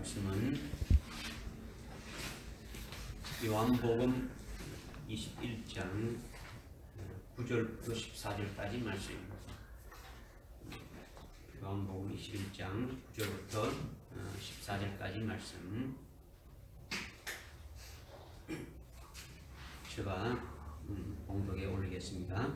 말씀은 요한복음 21장 9절부터 14절까지 말씀입니다. 요한복음 21장 9절부터 14절까지 말씀 제가 봉독에 올리겠습니다.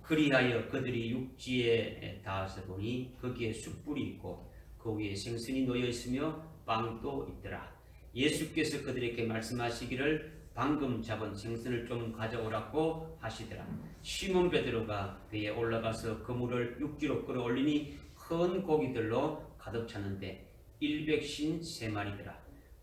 그리하여 그들이 육지에 닿아서 보니 거기에 숯불이 있고 그 위에 생선이 놓여 있으며 빵도 있더라. 예수께서 그들에게 말씀하시기를 방금 잡은 생선을 좀 가져오라고 하시더라. 시몬 베드로가 배에 올라가서 그물을 육지로 끌어올리니 큰 고기들로 가득 찼는데 153마리더라.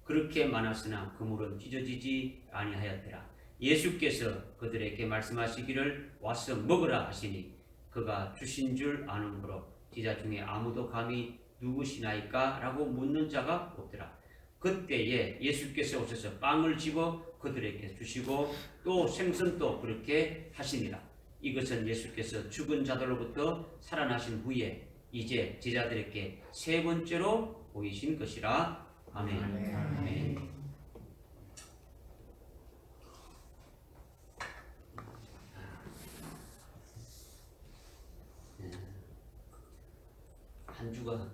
그렇게 많았으나 그물은 찢어지지 아니하였더라. 예수께서 그들에게 말씀하시기를 와서 먹으라 하시니 그가 주신 줄 아는므로 제자 중에 아무도 감히 누구시나이까? 라고 묻는 자가 없더라. 그때에 예수께서 오셔서 빵을 집어 그들에게 주시고 또 생선도 그렇게 하시니라. 이것은 예수께서 죽은 자들로부터 살아나신 후에 이제 제자들에게 세 번째로 보이신 것이라. 아멘. 아멘. 한 주가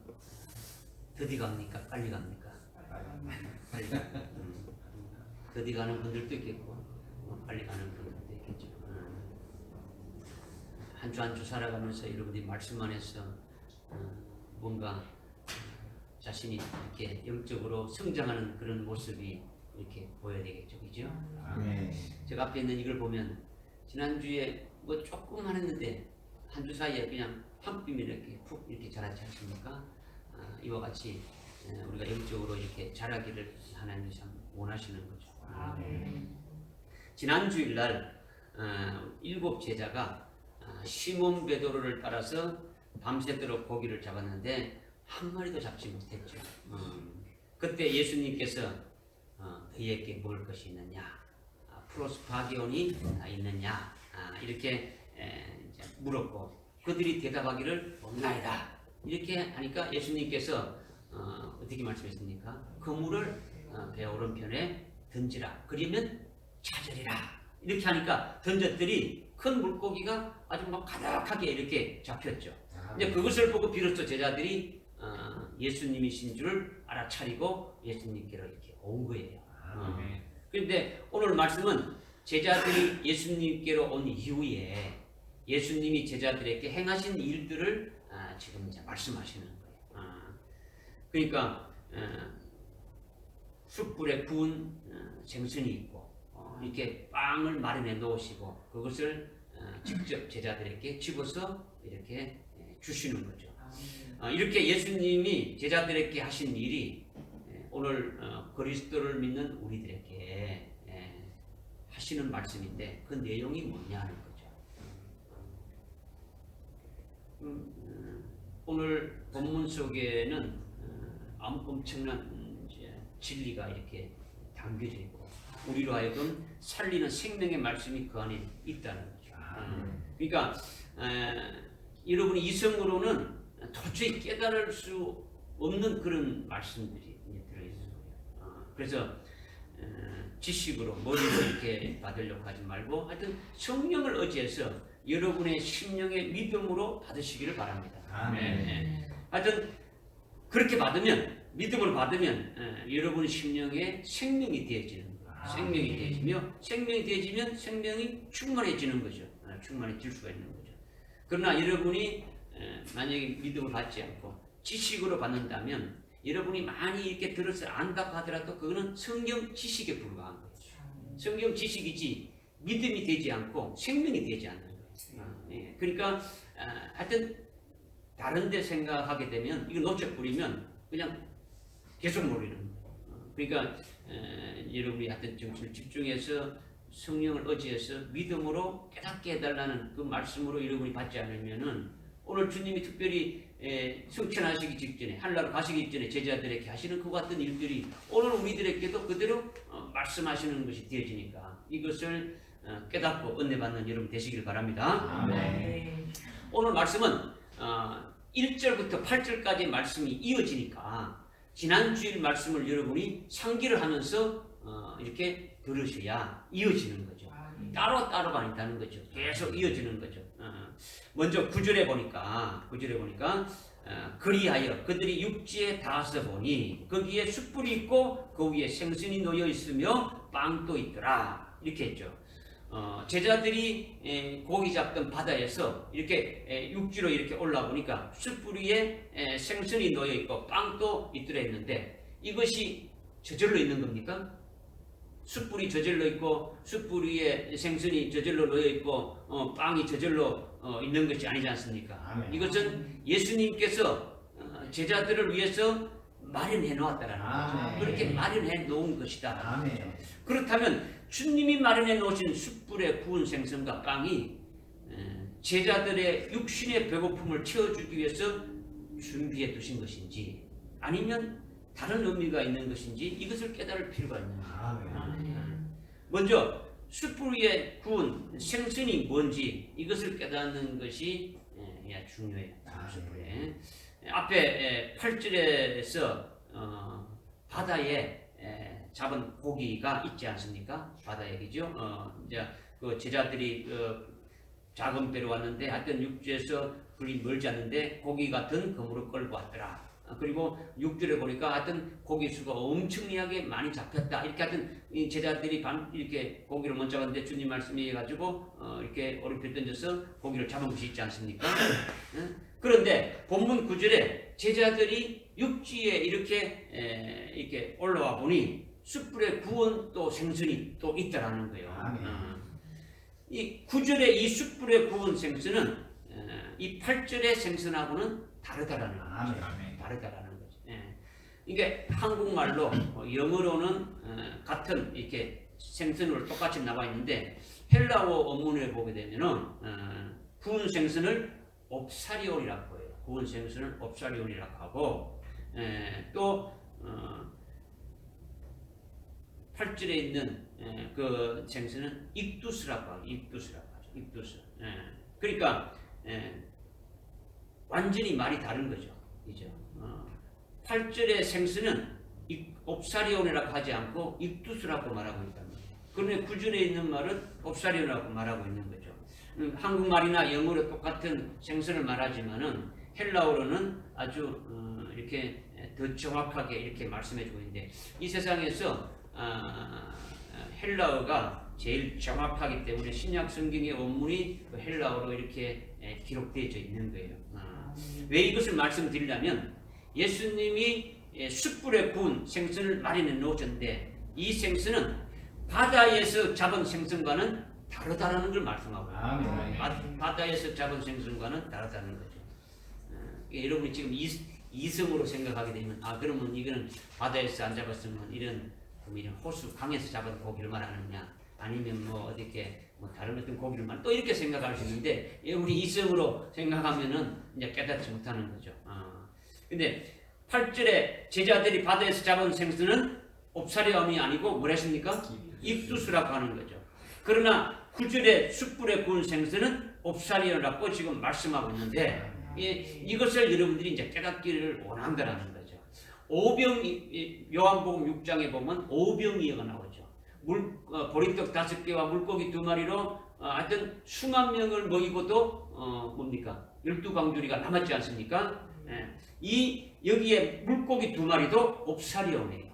더디 갑니까? 빨리 갑니까? 빨리 가. 더디 가는 분들도 있겠고 빨리 가는 분들도 있겠죠. 한 주 한 주 살아가면서 여러분들이 말씀만 해서 뭔가 자신이 이렇게 영적으로 성장하는 그런 모습이 이렇게 보여야 되겠죠. 그죠? 제가 앞에 있는 이걸 보면 지난주에 뭐 조금만 했는데 한 주 사이에 그냥 한 뼘이 이렇게 푹 이렇게 자라지 않습니까? 이와 같이 우리가 영적으로 이렇게 자라기를 하나님이 참 원하시는 거죠. 지난 주일날 7 제자가 시몬 베드로를 따라서 밤새도록 고기를 잡았는데 한 마리도 잡지 못했죠. 그때 예수님께서 너희에게 먹을 것이 있느냐, 프로스파기온이 있느냐, 이렇게 물었고 그들이 대답하기를 없나이다. 이렇게 하니까 예수님께서 어떻게 말씀했습니까? 그물을 배 오른편에 던지라. 그러면 찾으리라. 이렇게 하니까 던졌더니 큰 물고기가 아주 막 가득하게 이렇게 잡혔죠. 이제 그것을 보고 비로소 제자들이 예수님이신 줄을 알아차리고 예수님께로 이렇게 온 거예요. 그런데 오늘 말씀은 제자들이 예수님께로 온 이후에 예수님이 제자들에게 행하신 일들을 지금 이제 말씀하시는 거예요. 그러니까 숯불에 구운 생선이 있고 이렇게 빵을 마련해 놓으시고 그것을 직접 제자들에게 집어서 이렇게 주시는 거죠. 이렇게 예수님이 제자들에게 하신 일이 오늘 그리스도를 믿는 우리들에게 하시는 말씀인데 그 내용이 뭐냐는 거죠. 오늘 본문 속에는 엄청난 진리가 이렇게 담겨져 있고 우리로 하여금 살리는 생명의 말씀이 그 안에 있다는 거죠. 그러니까 여러분이 이성으로는 도저히 깨달을 수 없는 그런 말씀들이 들어있어요. 그래서 지식으로 머리로 이렇게 받으려고 하지 말고 하여튼 성령을 의지해서 여러분의 심령의 믿음으로 받으시기를 바랍니다. 하여튼 그렇게 받으면 믿음을 받으면 여러분의 심령에 생명이 되어지는 거예요. 생명이 되어지며 생명이 되어지면 생명이 충만해지는 거죠. 충만해질 수가 있는 거죠. 그러나 여러분이 만약에 믿음을 받지 않고 지식으로 받는다면 여러분이 많이 이렇게 들어서 안다고 하더라도 그거는 성경 지식에 불과한 거예요. 성경 지식이지 믿음이 되지 않고 생명이 되지 않는 거예요. 그러니까 하여튼 다른 데 생각하게 되면 이거 놓쳐버리면 그냥 계속 모르는 거예요. 그러니까 여러분이 하여튼 좀 집중해서 성령을 의지해서 믿음으로 깨닫게 해달라는 그 말씀으로 여러분이 받지 않으면은 오늘 주님이 특별히 승천하시기 직전에 하늘나라 가시기 전에 제자들에게 하시는 그 같은 일들이 오늘 우리들에게도 그대로 말씀하시는 것이 되어지니까 이것을 깨닫고 은혜 받는 여러분 되시길 바랍니다. 오늘 말씀은 1절부터 8절까지 말씀이 이어지니까 지난 주일 말씀을 여러분이 상기를 하면서 이렇게 들으셔야 이어지는 거죠. 따로따로가 아니다는 거죠. 계속 이어지는 거죠. 먼저 9절에 보니까 그리하여 그들이 육지에 닿아서 보니 거기에 숯불이 있고 그 위에 생선이 놓여 있으며 빵도 있더라. 이렇게 했죠. 제자들이 고기 잡던 바다에서 이렇게 육지로 이렇게 올라보니까 숯불 위에 생선이 놓여 있고 빵도 있더라 했는데 이것이 저절로 있는 겁니까? 숯불이 저절로 있고 숯불 위에 생선이 저절로 놓여 있고 빵이 저절로 있는 것이 아니지 않습니까? 아멘. 이것은 예수님께서 제자들을 위해서 마련해 놓았다라는 거죠. 그렇게 마련해 놓은 것이다. 그렇다면 주님이 마련해 놓으신 숯불에 구운 생선과 빵이 제자들의 육신의 배고픔을 채워주기 위해서 준비해 두신 것인지 아니면 다른 의미가 있는 것인지 이것을 깨달을 필요가 있는 거예요. 먼저 숯불 위에 구운 생선이 뭔지 이것을 깨닫는 것이 중요해요. 숯불에. 앞에 8절에서 바다에 잡은 고기가 있지 않습니까? 바다 얘기죠. 이제 그 제자들이 작은 배로 왔는데 하여튼 육지에서 그리 멀지 않는데 고기 같은 그물을 끌고 왔더라. 그리고 6절에 보니까 하여튼 고기 수가 엄청나게 많이 잡혔다. 이렇게 하여튼 이 제자들이 이렇게 고기를 못 잡았는데 주님 말씀이 해가지고 이렇게 어렵게 던져서 고기를 잡은 것이 있지 않습니까? 그런데 본문 9절에 제자들이 육지에 이렇게 올라와 보니 숯불에 구운 또 생선이 또 있다라는 거예요. 이 9절에 이 숯불에 구운 생선은 이 8절의 생선하고는 다르다라는 거죠. 다르다라는 거죠. 이게 한국말로 영어로는 같은 이렇게 생선으로 똑같이 나와 있는데 헬라어 어문에 보게 되면은 구운 생선을 옵사리온이라고 해요. 구운 생선을 옵사리온이라고 하고 또 8절에 있는 그 생선은 익두스라고 하죠. 익두스. 그러니까 완전히 말이 다른 거죠. 그죠? 8절의 생선은 옵사리온이라고 하지 않고 익두스라고 말하고 있다는 거죠. 그런데 9절에 있는 말은 옵사리온이라고 말하고 있는 거죠. 한국말이나 영어로 똑같은 생선을 말하지만은 헬라어로는 아주 이렇게 더 정확하게 이렇게 말씀해주고 있는데 이 세상에서 헬라어가 제일 정확하기 때문에 신약 성경의 원문이 그 헬라어로 이렇게 기록되어져 있는 거예요. 왜 이것을 말씀드리려면 예수님이 숯불에 구운 생선을 마련해 놓으셨는데 이 생선은 바다에서 잡은 생선과는 다르다는 걸 말씀하고 있습니다. 바다에서 잡은 생선과는 다르다는 거죠. 여러분이 지금 이성으로 생각하게 되면 그러면 이거는 바다에서 안 잡았으면 이런 호수 강에서 잡은 고기를 말하느냐 아니면 뭐 어떻게 다른 어떤 고기를 말 또 이렇게 생각할 수 있는데 우리 이성으로 생각하면은 이제 깨닫지 못하는 거죠. 근데 8절에 제자들이 바다에서 잡은 생선은 옵사리온이 아니고 뭐랬습니까? 익두스라고 하는 거죠. 그러나 9절에 숯불에 구운 생선은 옵사리온이라고 지금 말씀하고 있는데 이것을 여러분들이 이제 깨닫기를 원한다라는 거죠. 요한복음 6장에 보면 오병이어가 나오죠. 보리떡 5개와 물고기 2마리로 하여튼 수만 명을 먹이고도 뭡니까? 12광주리가 남았지 않습니까? 여기에 물고기 2마리도 옵사리온이에요.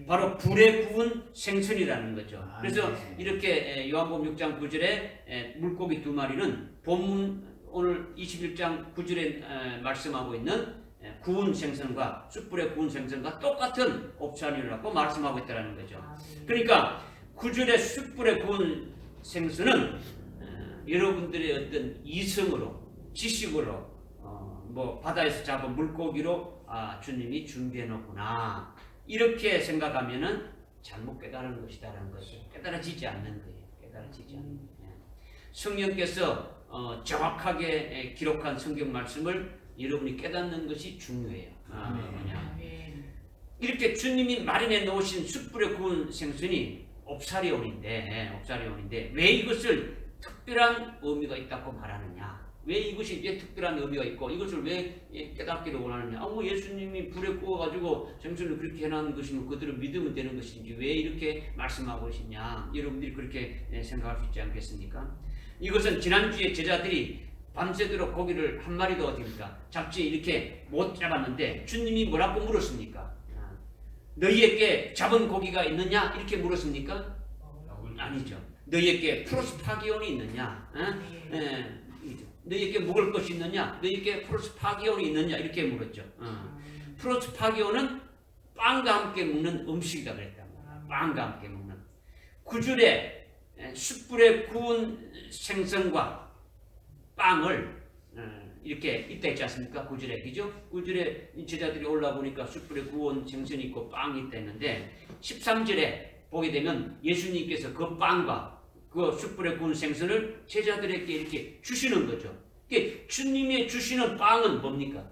바로 불에 구운 생선이라는 거죠. 그래서 이렇게 요한복음 6장 9절에 물고기 2마리는 본문 오늘 21장 9절에 말씀하고 있는 구운 생선과 숯불에 구운 생선과 똑같은 옵사리온이라고 말씀하고 있다는 거죠. 그러니까 9절에 숯불에 구운 생선은 여러분들의 어떤 이성으로 지식으로 바다에서 잡은 물고기로 주님이 준비해 놓구나 이렇게 생각하면은 잘못 깨달은 것이다라는 것이 깨달아지지 않는 거예요. 깨달아지지 않는 거예요. 성령께서 정확하게 기록한 성경 말씀을 여러분이 깨닫는 것이 중요해요. 이렇게 주님이 마련해 놓으신 숯불에 구운 생선이 옵사리온인데 왜 이것을 특별한 의미가 있다고 말하느냐? 왜 이것이 왜 특별한 의미가 있고 이것을 왜 깨닫기를 원하느냐? 뭐 예수님이 불에 구워가지고 생선을 그렇게 해놓은 것이면 그들은 믿으면 되는 것인지 왜 이렇게 말씀하고 계시냐? 여러분들이 그렇게 생각할 수 있지 않겠습니까? 이것은 지난주에 제자들이 밤새도록 고기를 한 마리도 어떻습니까? 잡지 이렇게 못 잡았는데 주님이 뭐라고 물었습니까? 너희에게 잡은 고기가 있느냐? 이렇게 물었습니까? 아니죠. 너희에게 프로스파기온이 있느냐? 너희에게 먹을 것이 있느냐? 너희에게 프로스파기온이 있느냐? 이렇게 물었죠. 프로스파기온은 빵과 함께 먹는 음식이다 그랬단 말이야. 빵과 함께 먹는. 구줄에 숯불에 구운 생선과 빵을 이렇게 있다 했지 않습니까? 구줄에, 그죠? 구줄에 제자들이 올라보니까 숯불에 구운 생선이 있고 빵이 있다 했는데 13절에 보게 되면 예수님께서 그 빵과 그 숯불에 구운 생선을 제자들에게 이렇게 주시는 거죠. 주님이 주시는 빵은 뭡니까?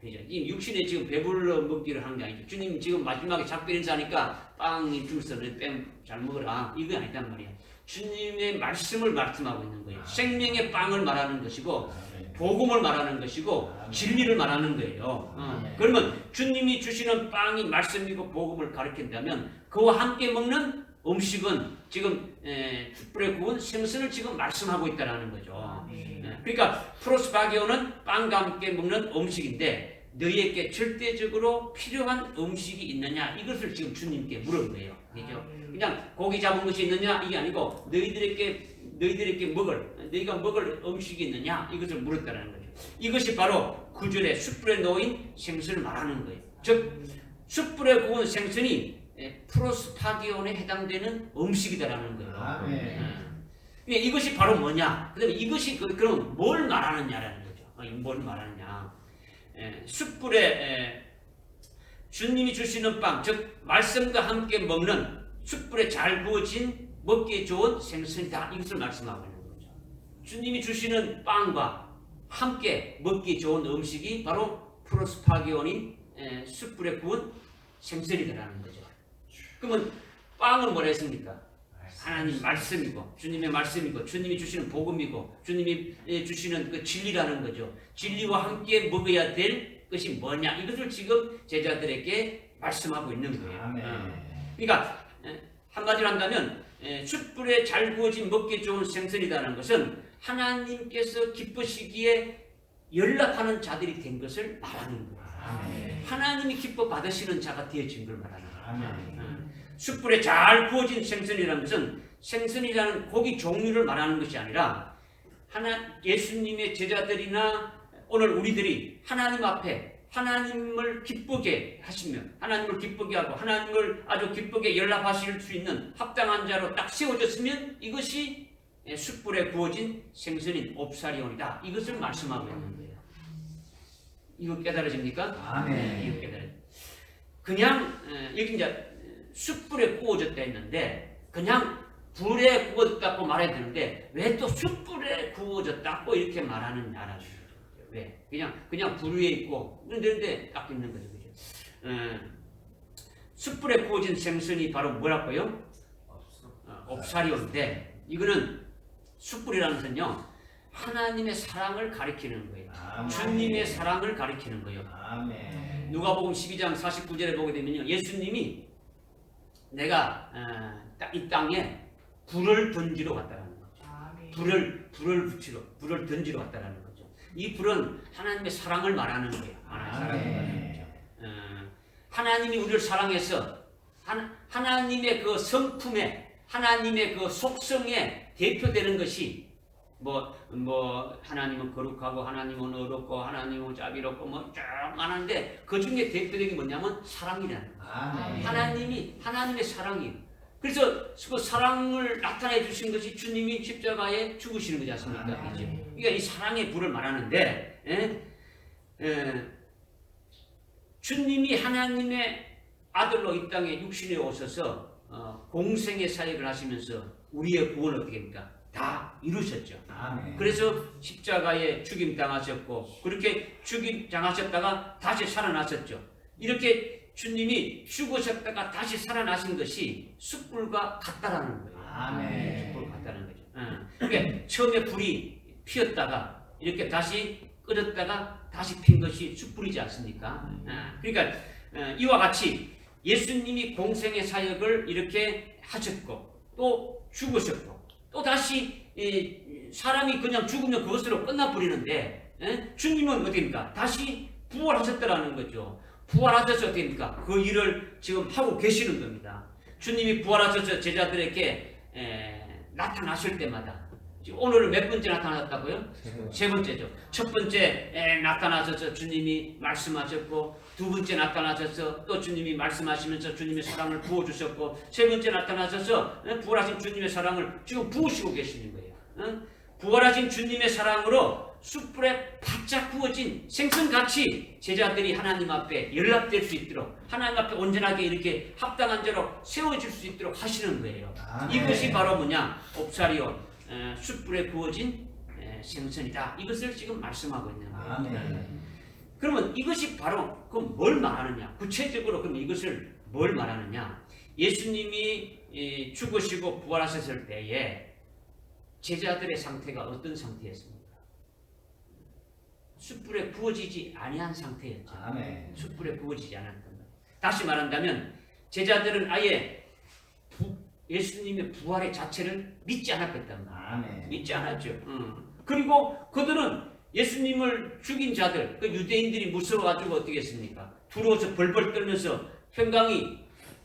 그죠? 이 육신에 지금 배불러 먹기를 하는 게 아니죠. 주님 지금 마지막에 작별 인사하니까 빵이 줄서는 잘 먹어라. 이거 아니단 말이야. 주님의 말씀을 말씀하고 있는 거예요. 생명의 빵을 말하는 것이고 복음을 말하는 것이고 진리를 말하는 거예요. 그러면 주님이 주시는 빵이 말씀이고 복음을 가르친다면 그와 함께 먹는 음식은 지금 숯불에 구운 생선을 지금 말씀하고 있다는 거죠. 그러니까 프로스파기오는 빵과 함께 먹는 음식인데 너희에게 절대적으로 필요한 음식이 있느냐 이것을 지금 주님께 물은 거예요. 그죠? 그냥 고기 잡은 것이 있느냐 이게 아니고 너희가 먹을 음식이 있느냐 이것을 물었다는 거죠. 이것이 바로 구절에 숯불에 놓인 생선을 말하는 거예요. 즉 숯불에 구운 생선이 프로스파기온에 해당되는 음식이다라는 거예요. 이것이 바로 뭐냐? 그다음에 이것이 그럼 뭘 말하느냐라는 거죠. 뭘 말하느냐? 숯불에 주님이 주시는 빵, 즉 말씀과 함께 먹는 숯불에 잘 구워진 먹기에 좋은 생선이다. 이것을 말씀하고 있는 거죠. 주님이 주시는 빵과 함께 먹기 좋은 음식이 바로 프로스파기온인 숯불에 구운 생선이다라는 거죠. 그러면 빵은 뭐라 했습니까? 하나님 말씀이고 주님의 말씀이고 주님이 주시는 복음이고 주님이 주시는 그 진리라는 거죠. 진리와 함께 먹어야 될 것이 뭐냐 이것을 지금 제자들에게 말씀하고 있는 거예요. 그러니까 한마디로 한다면 숯불에 잘 구워진 먹기 좋은 생선이라는 것은 하나님께서 기쁘시기에 연락하는 자들이 된 것을 말하는 거예요. 하나님이 기뻐 받으시는 자가 되어진 걸 말하는 거예요. 숯불에 잘 구워진 생선이라는 것은 생선이라는 고기 종류를 말하는 것이 아니라 예수님의 제자들이나 오늘 우리들이 하나님 앞에 하나님을 기쁘게 하시며 하나님을 기쁘게 하고 하나님을 아주 기쁘게 연락하실 수 있는 합당한 자로 딱 세워졌으면 이것이 숯불에 구워진 생선인 옵사리온이다. 이것을 말씀하고 있는 거예요. 이거 깨달아집니까? 이거 깨달아집니다. 그냥 여기 이제 숯불에 구워졌다 했는데 그냥 불에 구워졌다고 말해야 되는데 왜 또 숯불에 구워졌다고 이렇게 말하느냐라는 거죠. 왜? 그냥 불 위에 있고 그런데 딱 있는 거죠. 그죠? 숯불에 구워진 생선이 바로 뭐라고요? 옵사리온인데 이거는 숯불이라는 것은요 하나님의 사랑을 가리키는 거예요. 주님의 사랑을 가리키는 거예요. 누가복음 12장 49절에 보게 되면요 예수님이 내가 이 땅에 불을 던지러 갔다라는 거죠. 불을 던지러 갔다라는 거죠. 이 불은 하나님의 사랑을 말하는 거예요. 하나님이 우리를 사랑해서 하나님의 그 성품에 하나님의 그 속성에 대표되는 것이 하나님은 거룩하고 하나님은 어렵고 하나님은 자비롭고 쭉 많은데 그 중에 대표적인 게 뭐냐면 사랑이라는 거예요. 하나님의 사랑이에요. 그래서 그 사랑을 나타내 주신 것이 주님이 십자가에 죽으시는 거지 않습니까? 그러니까 이 사랑의 불을 말하는데 주님이 하나님의 아들로 이 땅에 육신에 오셔서 공생의 사역을 하시면서 우리의 구원을 어떻게 합니까? 다 이루셨죠. 그래서 십자가에 죽임 당하셨고 그렇게 죽임 당하셨다가 다시 살아나셨죠. 이렇게 주님이 죽으셨다가 다시 살아나신 것이 숯불과 같다라는 거예요. 숯불과 같다는 거죠. 그러니까 처음에 불이 피었다가 이렇게 다시 끓였다가 다시 핀 것이 숯불이지 않습니까? 그러니까 이와 같이 예수님이 공생의 사역을 이렇게 하셨고 또 죽으셨고 또 다시 사람이 그냥 죽으면 그것으로 끝나버리는데 주님은 어떻습니까? 다시 부활하셨다라는 거죠. 부활하셔서 어떻습니까? 그 일을 지금 하고 계시는 겁니다. 주님이 부활하셔서 제자들에게 나타나실 때마다 오늘은 몇 번째 나타났다고요? 세 번째죠. 첫 번째 나타나셔서 주님이 말씀하셨고 두 번째 나타나셔서 또 주님이 말씀하시면서 주님의 사랑을 부어주셨고 세 번째 나타나셔서 부활하신 주님의 사랑을 지금 부으시고 계시는 거예요. 부활하신 주님의 사랑으로 숯불에 바짝 구워진 생선같이 제자들이 하나님 앞에 연락될 수 있도록 하나님 앞에 온전하게 이렇게 합당한 자로 세워질 수 있도록 하시는 거예요. 이것이 바로 뭐냐? 옵사리온 숯불에 구워진 생선이다. 이것을 지금 말씀하고 있는 거예요. 그러면 이것이 바로 그럼 뭘 말하느냐? 구체적으로 그럼 이것을 뭘 말하느냐? 예수님이 죽으시고 부활하셨을 때에 제자들의 상태가 어떤 상태였습니까? 숯불에 구워지지 아니한 상태였죠. 숯불에 구워지지 않았던 거예요. 다시 말한다면 제자들은 아예 예수님의 부활의 자체를 믿지 않았겠단 말이에요. 믿지 않았죠. 그리고 그들은 예수님을 죽인 자들, 그 유대인들이 무서워가지고 어떻게 했습니까? 두려워서 벌벌 떨면서 평강이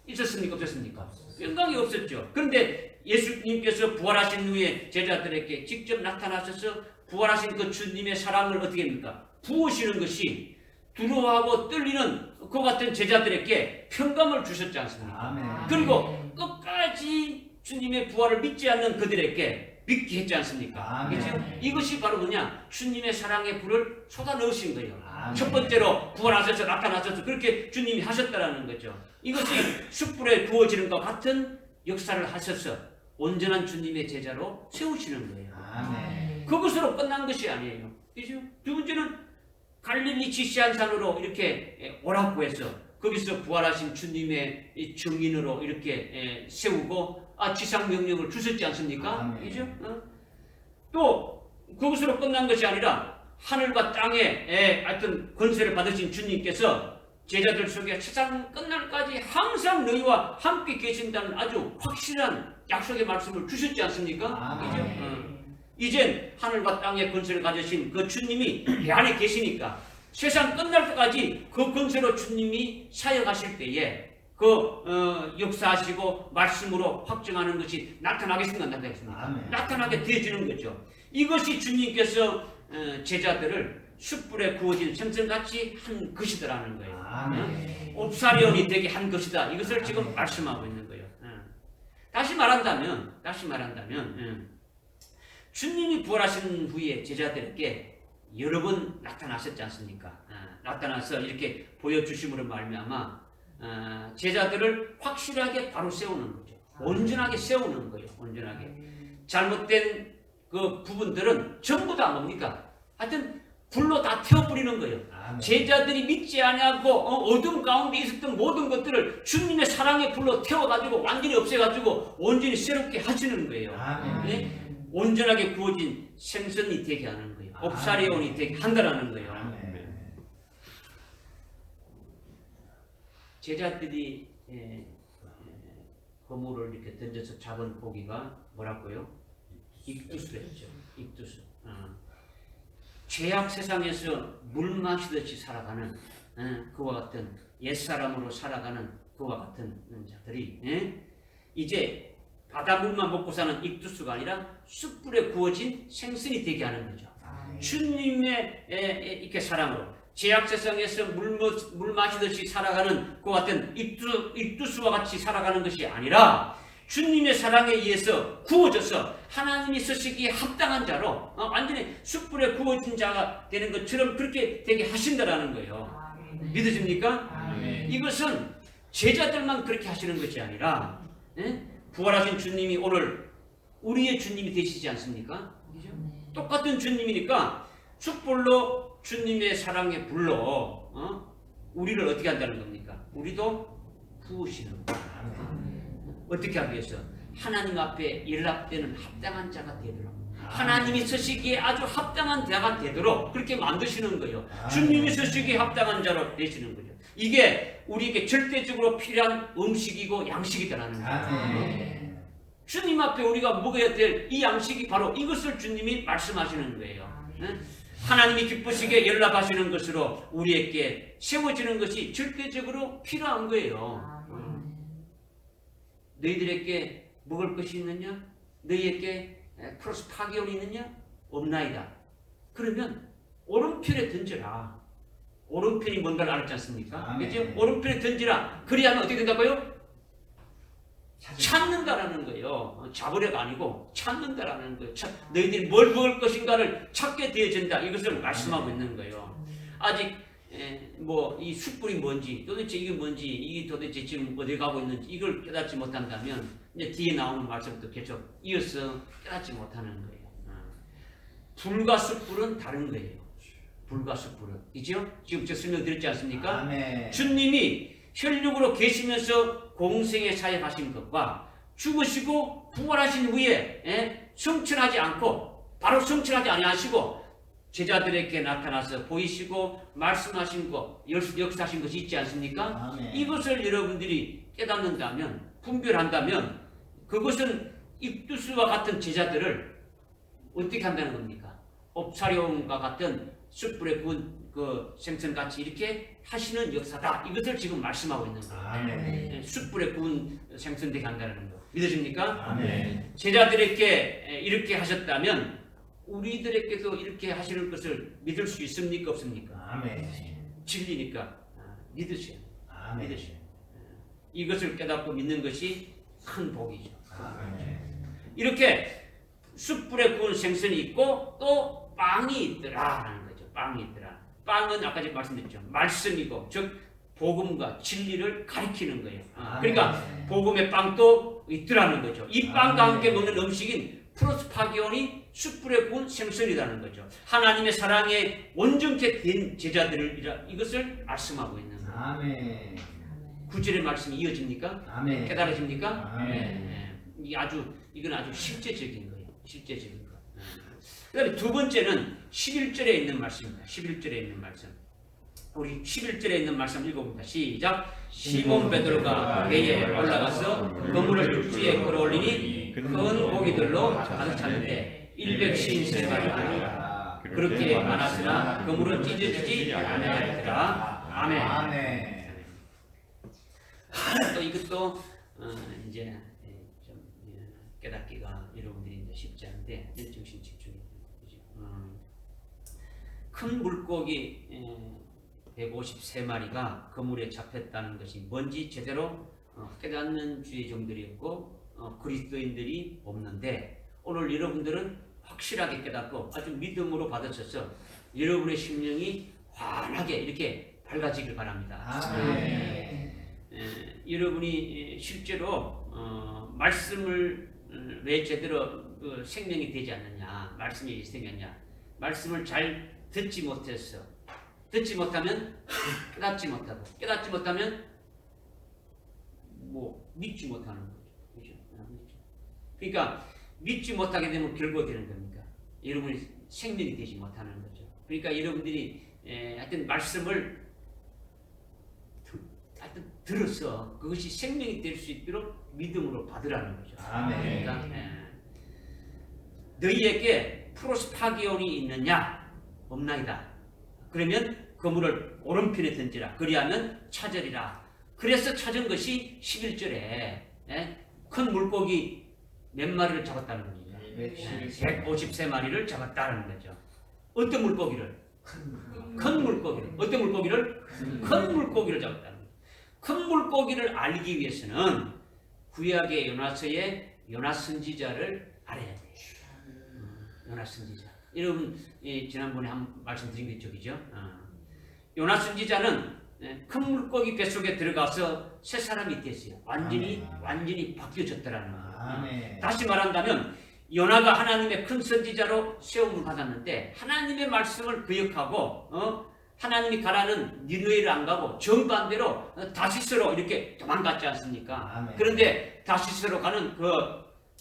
있었습니까? 없었습니까? 평강이 없었죠. 그런데 예수님께서 부활하신 후에 제자들에게 직접 나타나셔서 부활하신 그 주님의 사랑을 어떻게 합니까? 부으시는 것이 두려워하고 떨리는 그 같은 제자들에게 평강을 주셨지 않습니까? 그리고 끝까지 주님의 부활을 믿지 않는 그들에게 믿게 했지 않습니까? 이것이 바로 뭐냐? 주님의 사랑의 불을 쏟아 넣으신 거예요. 첫 번째로 부활하셔서 나타나셔서 그렇게 주님이 하셨다라는 거죠. 이것이 숯불에 구워지는 것 같은 역사를 하셔서 온전한 주님의 제자로 세우시는 거예요. 그것으로 끝난 것이 아니에요. 그죠? 두 번째는 갈릴리 지시한 산으로 이렇게 오라고 해서 거기서 부활하신 주님의 증인으로 이렇게 세우고 지상 명령을 주셨지 않습니까? 그죠? 또 그것으로 끝난 것이 아니라 하늘과 땅에 하여튼 권세를 받으신 주님께서 제자들 속에 세상 끝날까지 항상 너희와 함께 계신다는 아주 확실한 약속의 말씀을 주셨지 않습니까? 그죠? 이젠 하늘과 땅의 권세를 가지신 그 주님이 내 안에 계시니까 세상 끝날 때까지 그 권세로 주님이 사역하실 때에 역사하시고 말씀으로 확증하는 것이 나타나겠습니까? 나타나게 되어지는 거죠. 이것이 주님께서 제자들을 숯불에 구워진 생선같이 한 것이더라는 거예요. 옵사리온이 되게 한 것이다. 이것을 지금 말씀하고 있는 거예요. 다시 말한다면 주님이 부활하신 후에 제자들에게 여러 번 나타나셨지 않습니까? 나타나서 이렇게 보여주심으로 말미암아 제자들을 확실하게 바로 세우는 거죠. 온전하게 세우는 거예요. 온전하게. 잘못된 그 부분들은 전부 다 뭡니까? 하여튼 불로 다 태워버리는 거예요. 제자들이 믿지 아니하고 어둠 가운데 있었던 모든 것들을 주님의 사랑의 불로 태워가지고 완전히 없애가지고 온전히 새롭게 하시는 거예요. 네? 온전하게 구워진 생선이 되게 하는 거예요. 옵사리온이 되게 한다라는 거예요. 제자들이 거물을 이렇게 던져서 잡은 고기가 뭐라고요? 익두수였죠. 익두수. 죄악 세상에서 물 마시듯이 살아가는 그와 같은 옛사람으로 살아가는 그와 같은 자들이 이제 바닷물만 먹고 사는 익두수가 아니라 숯불에 구워진 생선이 되게 하는 거죠. 주님의 이렇게 사랑으로 죄악 세상에서 물 마시듯이 살아가는 그 같은 익두수와 같이 살아가는 것이 아니라 주님의 사랑에 의해서 구워져서 하나님이 쓰시기에 합당한 자로 완전히 숯불에 구워진 자가 되는 것처럼 그렇게 되게 하신다라는 거예요. 믿으십니까? 이것은 제자들만 그렇게 하시는 것이 아니라 부활하신 주님이 오늘 우리의 주님이 되시지 않습니까? 똑같은 주님이니까 숯불로 주님의 사랑의 불로 우리를 어떻게 한다는 겁니까? 우리도 부으시는 거예요. 어떻게 하기 위해서? 하나님 앞에 연락되는 합당한 자가 되도록 하나님이 서시기에 아주 합당한 자가 되도록 그렇게 만드시는 거예요. 주님이 서시기에 합당한 자로 되시는 거죠. 이게 우리에게 절대적으로 필요한 음식이고 양식이다라는 거예요. 주님 앞에 우리가 먹어야 될 이 양식이 바로 이것을 주님이 말씀하시는 거예요. 하나님이 기쁘시게 연락하시는 것으로 우리에게 세워지는 것이 절대적으로 필요한 거예요. 너희들에게 먹을 것이 있느냐? 너희에게 프로스파기온이 있느냐? 없나이다. 그러면 오른편에 던져라. 오른편이 뭔가를 알았지 않습니까? 그렇죠? 오른편에 던지라. 그리하면 어떻게 된다고요? 찾는다라는 거예요. 잡으려가 아니고 찾는다라는 거예요. 너희들이 뭘 먹을 것인가를 찾게 되어진다. 이것을 말씀하고 있는 거예요. 아직 뭐 이 숯불이 뭔지 도대체 이게 뭔지 이게 도대체 지금 어디 가고 있는지 이걸 깨닫지 못한다면 이제 뒤에 나오는 말씀부터 계속 이어서 깨닫지 못하는 거예요. 불과 숯불은 다른 거예요. 불과 숯불은 이죠? 지금 제가 설명드렸지 않습니까? 아멘. 주님이 혈육으로 계시면서 공생에 사역하신 것과 죽으시고 부활하신 후에 성천하지 않고 바로 성천하지 아니하시고 제자들에게 나타나서 보이시고 말씀하신 것, 역사하신 것이 있지 않습니까? 아멘. 이것을 여러분들이 깨닫는다면, 분별한다면 그것은 입두스와 같은 제자들을 어떻게 한다는 겁니까? 옵사룡과 같은 숯불에 구운 그 생선같이 이렇게 하시는 역사다. 이것을 지금 말씀하고 있는 거예요. 아멘. 숯불에 구운 생선 되게 한다는 거. 믿으십니까? 아멘. 제자들에게 이렇게 하셨다면 우리들에게도 이렇게 하시는 것을 믿을 수 있습니까? 없습니까? 아멘. 진리니까 믿으세요. 아멘. 믿으세요. 이것을 깨닫고 믿는 것이 큰 복이죠. 아멘. 이렇게 숯불에 구운 생선이 있고 또 빵이 있더라라는 거죠. 빵이 있더라. 빵은 아까 제가 말씀드렸죠. 말씀이고 즉 복음과 진리를 가리키는 거예요. 그러니까 복음의 빵도 있더라는 거죠. 이 빵과 함께 먹는 음식인 프로스파기온이 숯불에 구운 생선이라는 거죠. 하나님의 사랑에 온전케 된 제자들을 이것을 말씀하고 있는 거예요. 아멘. 구절의 말씀이 이어집니까? 아멘. 깨달아집니까? 아멘. 이건 아주 실제적인 거예요. 실제적인 거. 그다음에 두 번째는 11절에 있는 말씀입니다. 11절에 있는 말씀. 우리 11절에 있는 말씀 읽어봅니다. 시작. 시몬 베드로가 배에 올라가서 그물을 육지에 끌어올리니 큰 고기들로 가득 찼는데 153마리가 그렇게 많았으나 그물은 찢어지지 아니하였더라. 아멘. 아멘. 또 이것도 이제 좀 깨닫기가 여러분들이 이제 쉽지 않은데 정신 집중이 되죠. 큰 물고기 153마리가 그물에 잡혔다는 것이 뭔지 제대로 깨닫는 주의 종들이었고 그리스도인들이 없는데 오늘 여러분들은 확실하게 깨닫고 아주 믿음으로 받으셔서 여러분의 심령이 환하게 이렇게 밝아지길 바랍니다. 아멘. 여러분이 실제로 말씀을 왜 제대로 생명이 되지 않느냐, 말씀이 생겼냐, 말씀을 잘 듣지 못했어. 듣지 못하면 깨닫지 못하고, 깨닫지 못하면 뭐 믿지 못하는 거죠. 그렇죠? 그러니까 믿지 못하게 되면 결국 되는 겁니까? 여러분이 생명이 되지 못하는 거죠. 그러니까 여러분들이 하여튼 말씀을 하여튼 들어서 그것이 생명이 될 수 있도록 믿음으로 받으라는 거죠. 아멘. 그러니까 너희에게 프로스파기온이 있느냐? 없나이다. 그러면 그물을 오른편에 던지라. 그리하면 찾으리라. 그래서 찾은 것이 11절에 큰 물고기 몇 마리를 잡았다는 겁니다. 153마리를 잡았다는 거죠. 어떤 물고기를? 큰 물고기를. 어떤 물고기를? 큰 물고기를 잡았다는 거죠. 큰 물고기를 알기 위해서는 구약의 요나서의 요나 선지자를 알아야 돼요. 요나 선지자. 여러분 지난번에 한 말씀드린 게 저기죠. 요나 선지자는 큰 물고기 뱃속에 들어가서 새 사람이 됐어요. 완전히 바뀌어졌더라는 거예요. 다시 말한다면 요나가 하나님의 큰 선지자로 세움을 받았는데 하나님의 말씀을 거역하고 하나님이 가라는 니느웨를 안 가고 정반대로 다시스로 이렇게 도망갔지 않습니까? 아멘. 그런데 다시스로 가는 그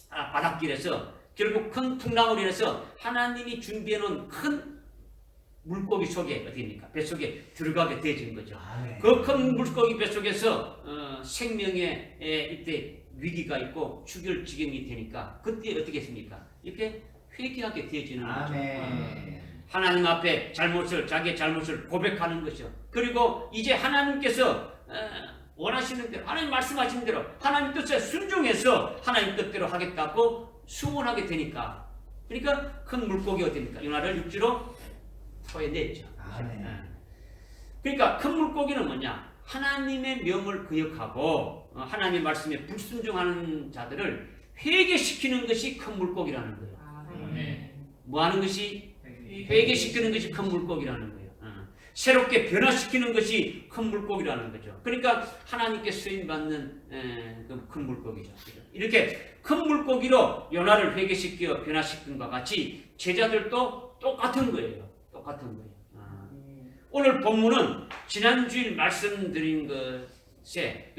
바닷길에서 결국 큰 풍랑으로 인해서 하나님이 준비해 놓은 큰 물고기 속에 어디입니까? 뱃속에 들어가게 되어진 거죠. 아멘. 그 큰 물고기 뱃속에서 생명의 이때 위기가 있고 죽일 지경이 되니까 그때 어떻게 했습니까? 이렇게 회개하게 되어지는 거죠. 아멘. 하나님 앞에 자기의 잘못을 고백하는 것이죠. 그리고 이제 하나님께서 원하시는 대로, 하나님 말씀하시는 대로 하나님 뜻에 순종해서 하나님 뜻대로 하겠다고 수원하게 되니까, 그러니까 큰 물고기 어디입니까? 요나를 육지로 토해냈죠. 아멘. 그러니까 큰 물고기는 뭐냐? 하나님의 명을 기억하고 하나님의 말씀에 불순종하는 자들을 회개시키는 것이 큰 물고기라는 거예요. 뭐 하는 것이? 회개시키는 것이 큰 물고기라는 거예요. 새롭게 변화시키는 것이 큰 물고기라는 거죠. 그러니까 하나님께 쓰임받는 그 큰 물고기죠. 이렇게 큰 물고기로 요나를 회개시켜 변화시킨 것과 같이 제자들도 똑같은 거예요. 똑같은 거예요. 오늘 본문은 지난주일 말씀드린 것에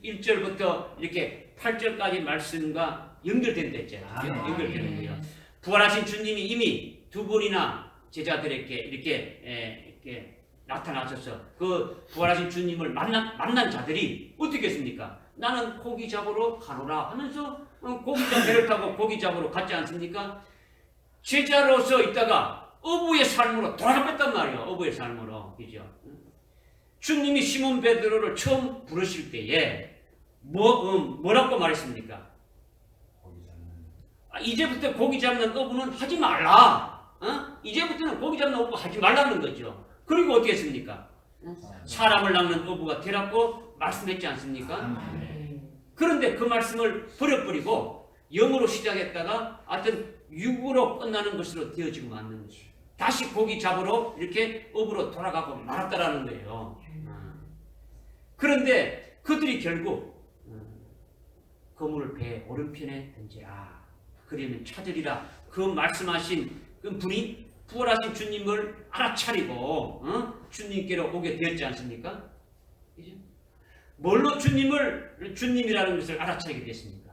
1절부터 이렇게 8절까지 말씀과 연결된다 했잖아요. 연결되는 거예요. 부활하신 주님이 이미 두 번이나 제자들에게 이렇게 나타나셔서 그 부활하신 주님을 만난 자들이 어떻게 했습니까? 나는 고기 잡으러 가노라 하면서 고기장 배를 타고 고기 잡으러 갔지 않습니까? 제자로서 있다가 어부의 삶으로 돌아갔단 말이에요. 어부의 삶으로. 그죠? 주님이 시몬 베드로를 처음 부르실 때에 뭐라고 말했습니까? 이제부터 고기 잡는 어부는 하지 말라. 이제부터는 고기 잡는 어부 하지 말라는 거죠. 그리고 어떻게 했습니까? 사람을 낚는 어부가 되라고 말씀했지 않습니까? 그런데 그 말씀을 버려버리고 영으로 시작했다가 하여튼 육으로 끝나는 것으로 되어지고 맞는 것이죠. 다시 고기 잡으러 이렇게 업으로 돌아가고 말았다라는 거예요. 그런데 그들이 결국 그물을 배 오른편에 던지라. 그러면 찾으리라. 그 말씀하신 그 분이 부활하신 주님을 알아차리고 주님께로 오게 되었지 않습니까? 그죠? 뭘로 주님이라는 것을 알아차리게 됐습니까?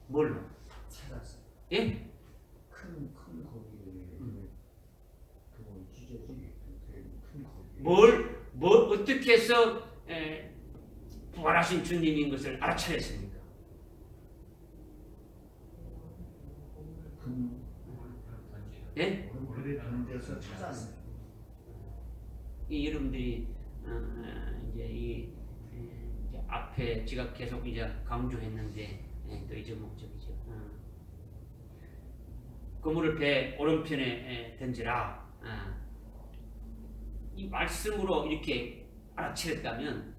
뭘로? 찾았어요. 예? 큰 고기를 그거 찢어지 큰 고기. 뭘 어떻게 해서 부활하신 주님인 것을 알아차렸습니까? 예? 물에 던져서 찾았어요. 이 여러분들이 이제 이제 앞에 제가 계속 이제 강조했는데 또 이제 목적이죠. 그물을 배 오른편에 던지라. 이 말씀으로 이렇게 알아차렸다면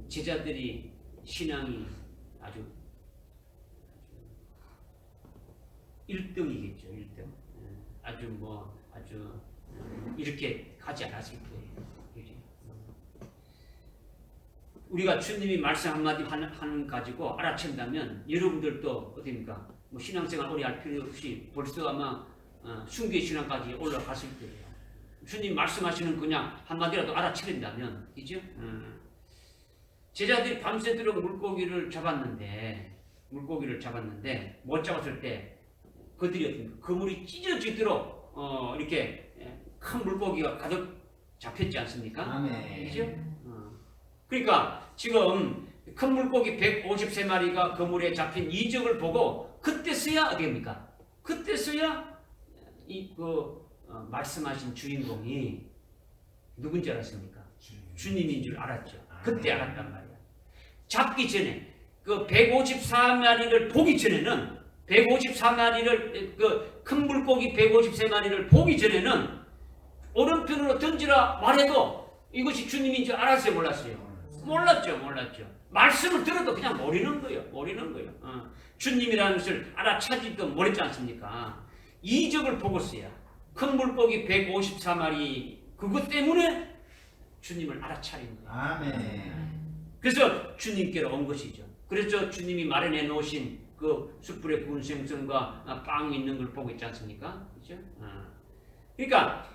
제자들이 신앙이 아주 1등이겠죠. 1등. 아주 이렇게 가지 않았을 거예요. 우리가 주님이 말씀 한마디 하는 가지고 알아챈다면 여러분들도 어떻습니까? 뭐 신앙생활 오래 할 필요 없이 벌써 아마 순교의 신앙까지 올라갔을 거예요. 주님 말씀하시는 그냥 한마디라도 알아차린다면, 그죠? 제자들이 밤새도록 물고기를 잡았는데 못 잡았을 때 그들이 어떻습니까? 그물이 찢어지도록 이렇게 큰 물고기가 가득 잡혔지 않습니까? 아멘. 그죠? 그러니까 지금 큰 물고기 153마리가 그물에 잡힌 이적을 보고 그때서야 어디입니까? 그때서야 말씀하신 주인공이 누군지 알았습니까? 주님인 줄 알았죠. 그때 알았단 말이야. 잡기 전에 그 154마리를 보기 전에는 154마리를 그 큰 물고기 153마리를 보기 전에는 오른편으로 던지라 말해도 이것이 주님인 줄 알았어요, 몰랐어요? 몰랐죠. 말씀을 들어도 그냥 모르는 거예요. 주님이라는 것을 알아차지도 모르지 않습니까? 이적을 보고서야 큰 물고기 154마리 그것 때문에 주님을 알아차린 거예요. 아멘. 그래서 주님께로 온 것이죠. 그래서 주님이 마련해 놓으신 그 숯불에 구운 생선과 빵 있는 걸 보고 있지 않습니까? 그렇죠? 그러니까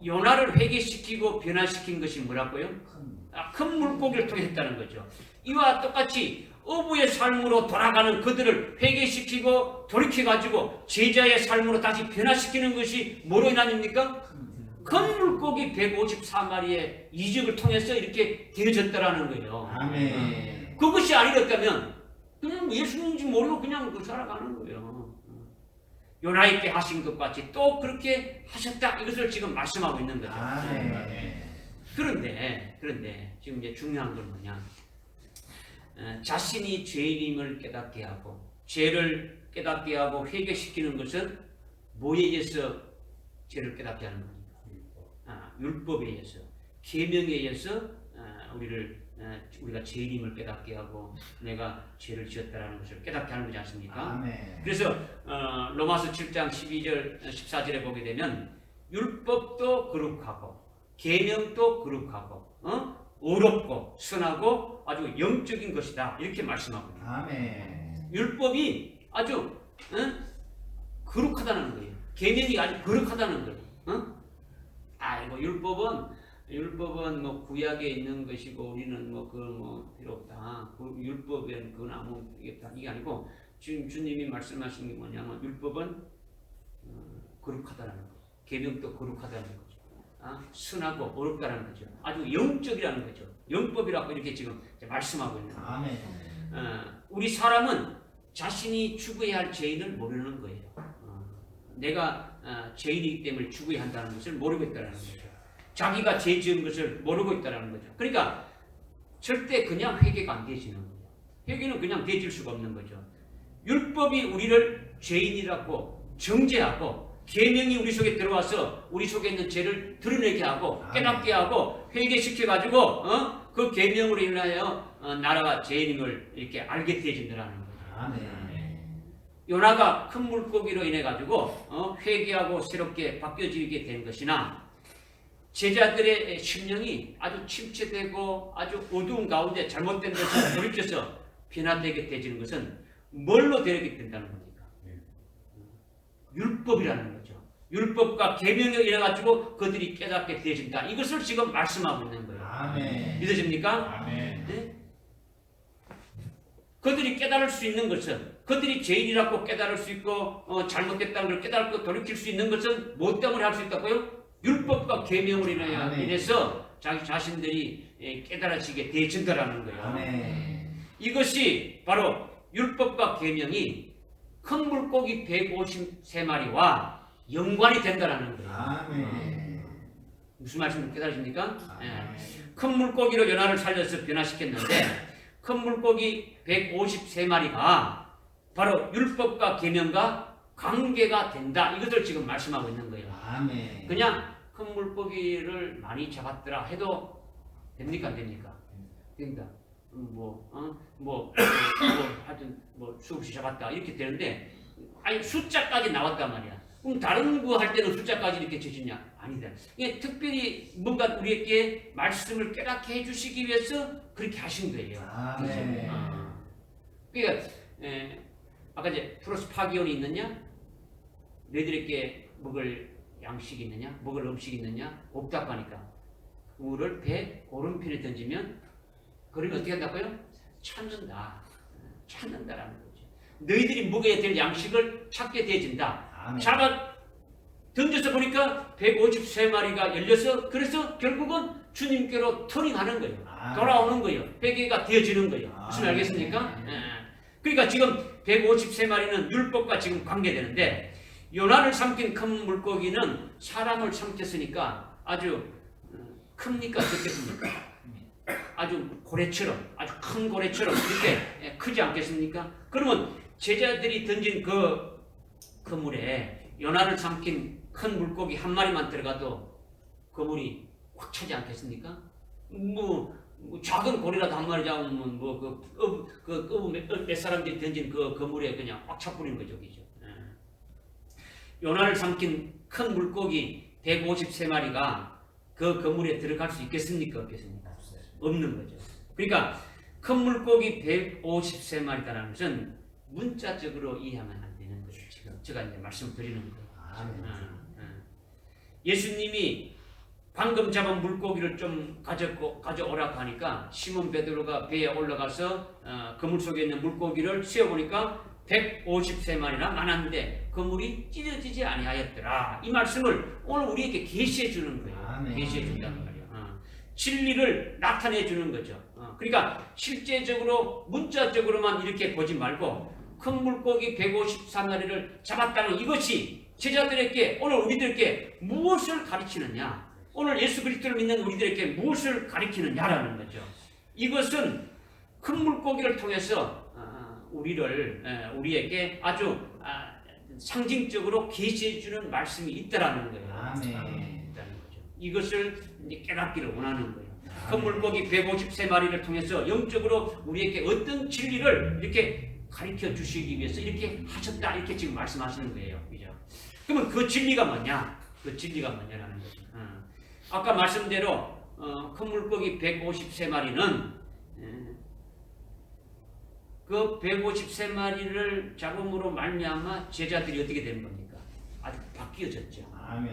요나를 회개시키고 변화시킨 것이 뭐라고요? 큰 큰 물고기를 통해 했다는 거죠. 이와 똑같이 어부의 삶으로 돌아가는 그들을 회개시키고 돌이켜가지고 제자의 삶으로 다시 변화시키는 것이 뭐로 인함입니까? 큰 물고기 154마리의 이적을 통해서 이렇게 되어졌다라는 거예요. 아멘. 그것이 아니었다면 그냥 예수님인지 모르고 그냥 살아가는 거예요. 요나에게 하신 것 같이 또 그렇게 하셨다. 이것을 지금 말씀하고 있는 거죠. 아멘. 그런데 지금 이제 중요한 건 뭐냐? 자신이 죄인임을 깨닫게 하고 죄를 깨닫게 하고 회개시키는 것은 뭐에 의해서 죄를 깨닫게 하는 겁니까? 율법에 의해서, 계명에 의해서 우리가 죄인임을 깨닫게 하고 내가 죄를 지었다라는 것을 깨닫게 하는 거지 않습니까? 아멘. 그래서 로마서 7장 12절 14절에 보게 되면 율법도 거룩하고 계명도 거룩하고 어렵고 선하고 아주 영적인 것이다 이렇게 말씀하고 있습니다. 아멘. 율법이 아주 거룩하다는 거예요. 계명이 아주 거룩하다는 거예요. 아이고 율법은 뭐 구약에 있는 것이고 우리는 뭐 필요 없다. 율법엔 그건 아무 이게 아니고 지금 주님이 말씀하신 게 뭐냐면 율법은 거룩하다는 거, 계명도 거룩하다는 거죠. 순하고 어렵다는 거죠. 아주 영적이라는 거죠. 영법이라고 이렇게 지금 말씀하고 있는 거예요. 아멘. 우리 사람은 자신이 죽어야 할 죄인을 모르는 거예요. 내가 죄인이기 때문에 죽어야 한다는 것을 모르고 있다는 거죠. 자기가 죄 지은 것을 모르고 있다는 거죠. 그러니까 절대 그냥 회개가 안 되지는 거예요. 회개는 그냥 되질 수가 없는 거죠. 율법이 우리를 죄인이라고 정죄하고 계명이 우리 속에 들어와서 우리 속에 있는 죄를 드러내게 하고 깨닫게 하고 회개시켜가지고 그 계명으로 인하여 나라가 죄인임을 이렇게 알게 되어진다는 거죠. 아멘. 요나가 큰 물고기로 인해 가지고 회개하고 새롭게 바뀌어지게 된 것이나 제자들의 심령이 아주 침체되고 아주 어두운 가운데 잘못된 것을 돌이켜서 변화되게 되지는 것은 뭘로 되게 된다는 겁니까? 율법이라는 거죠. 율법과 계명에 인해 가지고 그들이 깨닫게 되어진다. 이것을 지금 말씀하고 있는 거예요. 아멘. 믿어집니까? 아멘. 네? 그들이 깨달을 수 있는 것은 그들이 죄인이라고 깨달을 수 있고 잘못됐다는 걸 깨닫고 돌이킬 수 있는 것은 뭐 때문에 할 수 있다고요? 율법과 계명으로 인해서 자기 자신들이 깨달아지게 되어진다라는 거예요. 아멘. 이것이 바로 율법과 계명이 큰 물고기 153마리와 연관이 된다라는 거예요. 아멘. 무슨 말씀을 깨달으십니까? 아멘. 큰 물고기로 요나를 살려서 변화시켰는데 큰 물고기 153마리가 바로 율법과 계명과 관계가 된다. 이것을 지금 말씀하고 있는 거예요. 아멘. 그냥 큰 물고기를 많이 잡았더라 해도 됩니까? 안 됩니까? 됩니다. 하여튼 수없이 잡았다 이렇게 되는데 아니 숫자까지 나왔단 말이야. 그럼 다른 거 할 때는 숫자까지 이렇게 쳐지냐? 아니다. 이게 특별히 뭔가 우리에게 말씀을 깨닫게 해주시기 위해서 그렇게 하신 거예요. 아멘. 그러니까 아까 이제 플러스 파기온이 있느냐? 너희들에게 먹을 양식이 있느냐? 먹을 음식이 있느냐? 없다고 하니까 그거를 배 오른편에 던지면 그러면 어떻게 한다고요? 찾는다라는 거죠. 너희들이 먹어야 될 양식을 찾게 되어진다. 아멘. 잡아 던져서 보니까 153마리가 열려서 그래서 결국은 주님께로 터닝하는 거예요. 아멘. 돌아오는 거예요. 회개가 되어지는 거예요. 무슨 아멘. 알겠습니까? 그러니까 지금 153마리는 율법과 지금 관계되는데 요나를 삼킨 큰 물고기는 사람을 삼켰으니까 아주 큽니까? 적겠습니까? 아주 고래처럼 아주 큰 고래처럼 이렇게 크지 않겠습니까? 그러면 제자들이 던진 그 물에 요나를 삼킨 큰 물고기 한 마리만 들어가도 그 물이 확 차지 않겠습니까? 작은 고래라도 한 마리 잡으면 몇 사람들이 던진 그 물에 그냥 확 차버리는 거죠, 그죠? 요나를 삼킨 큰 물고기 153마리가 그 그물에 들어갈 수 있겠습니까? 없겠습니까? 없는 거죠. 그러니까 큰 물고기 153마리다라는 것은 문자적으로 이해하면 안 되는 거예요. 지금 제가 이제 말씀드리는 거예요. 예수님이 방금 잡은 물고기를 좀 가져오라고 하니까 시몬 베드로가 배에 올라가서 그물 속에 있는 물고기를 세어보니까 153마리나 많았는데 그물이 찢어지지 아니하였더라. 이 말씀을 오늘 우리에게 계시해 주는 거예요. 아멘. 계시해 준다는 말이에요. 진리를 나타내 주는 거죠. 그러니까 실제적으로 문자적으로만 이렇게 보지 말고 큰 물고기 153마리를 잡았다는 이것이 제자들에게 오늘 우리들에게 무엇을 가르치느냐, 오늘 예수 그리스도를 믿는 우리들에게 무엇을 가르치느냐라는 거죠. 이것은 큰 물고기를 통해서 우리에게 아주 상징적으로 계시해 주는 말씀이 있다라는 거예요. 아멘. 이것을 이제 깨닫기를 원하는 거예요. 큰 물고기 153마리를 통해서 영적으로 우리에게 어떤 진리를 이렇게 가르쳐 주시기 위해서 이렇게 하셨다, 이렇게 지금 말씀하시는 거예요. 그죠? 그러면 그 진리가 뭐냐? 그 진리가 뭐냐라는 거죠. 아까 말씀대로 큰 물고기 153마리는 그 153마리를 잡음으로 말미암아 제자들이 어떻게 되는 겁니까? 아주 바뀌어졌죠. 아멘.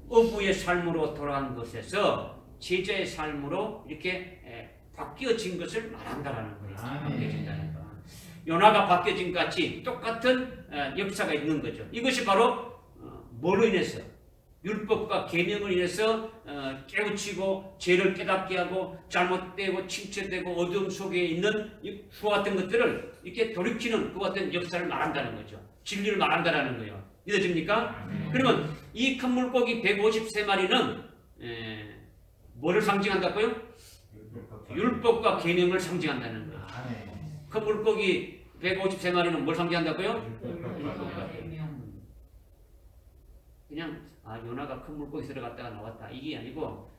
어부의 삶으로 돌아간 것에서 제자의 삶으로 이렇게 바뀌어진 것을 말한다라는 거예요. 바뀌어진다는 거. 요나가 바뀌어진 것 같이 똑같은 역사가 있는 거죠. 이것이 바로 뭐로 인해서? 율법과 계명을 인해서 깨우치고 죄를 깨닫게 하고 잘못되고 침체되고 어둠 속에 있는 그와 같은 것들을 이렇게 돌이키는 그와 같은 역사를 말한다는 거죠. 진리를 말한다는 거예요. 믿어집니까? 그러면 이 큰 물고기 153마리는 뭐를 상징한다고요? 율법과 계명을 상징한다는 거예요. 큰 물고기 153마리는 뭘 상징한다고요? 율법과 계명. 그냥 요나가 큰 물고기 들어갔다가 나왔다 이게 아니고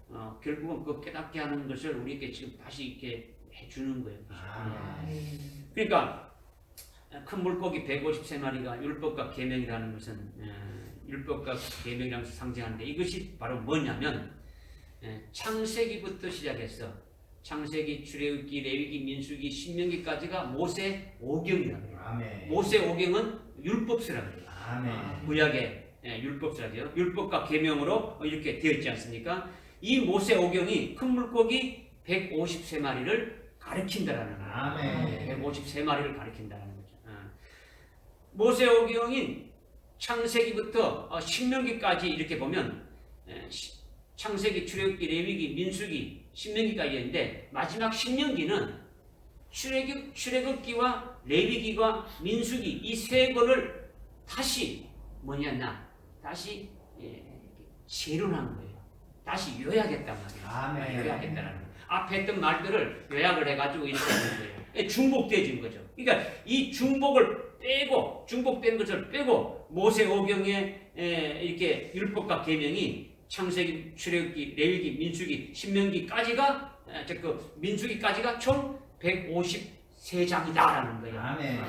결국은 그 깨닫게 하는 것을 우리에게 지금 다시 이렇게 해주는 거예요. 그러니까 큰 물고기 153마리가 율법과 계명이라는 것은 율법과 계명이라는 것을 상징하는데 이것이 바로 뭐냐면 창세기부터 시작해서 창세기, 출애굽기, 레위기, 민수기, 신명기까지가 모세 오경이라고 해요. 모세 오경은 율법서라고 해요. 구약의 율법서라고요. 율법과 계명으로 이렇게 되어 있지 않습니까? 이 모세 오경이 큰 물고기 153마리를 가르친다라는 거예요. 153마리를 가르친다라는 거죠. 모세 오경인 창세기부터 신명기까지 이렇게 보면 창세기, 출애굽기, 레위기, 민수기, 신명기까지 있는데 마지막 신명기는 출애굽기와 레위기와 민수기 이 세 권을 다시 다시 재론한 거예요. 다시 요약했단 말이에요. 요약했다는 거예요. 앞에 했던 말들을 요약을 해가지고 이렇게 하는 거예요. 중복되어진 거죠. 그러니까 이 중복된 것을 빼고 모세 오경의 이렇게 율법과 계명이 창세기, 출애굽기, 레위기, 민수기, 신명기까지가 그 민수기까지가 총 153장이다라는 거예요.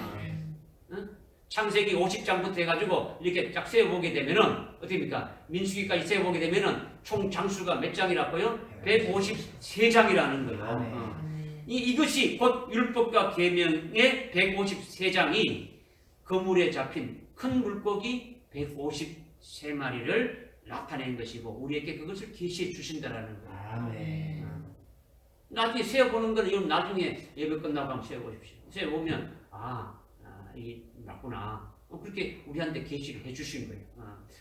창세기 50장부터 해가지고 이렇게 쫙 세어보게 되면은 어떻습니까? 민수기까지 세어보게 되면은 총 장수가 몇 장이라고요? 153장이라는 거예요. 이것이 곧 율법과 계명의 153장이 그물에 잡힌 큰 물고기 153마리를 나타낸 것이고 우리에게 그것을 계시해 주신다라는 거예요. 나중에 세어보는 건 이건 나중에 예배 끝나고 한번 세어보십시오. 세어보면 이게 맞구나. 그렇게 우리한테 계시를 해주신 거예요.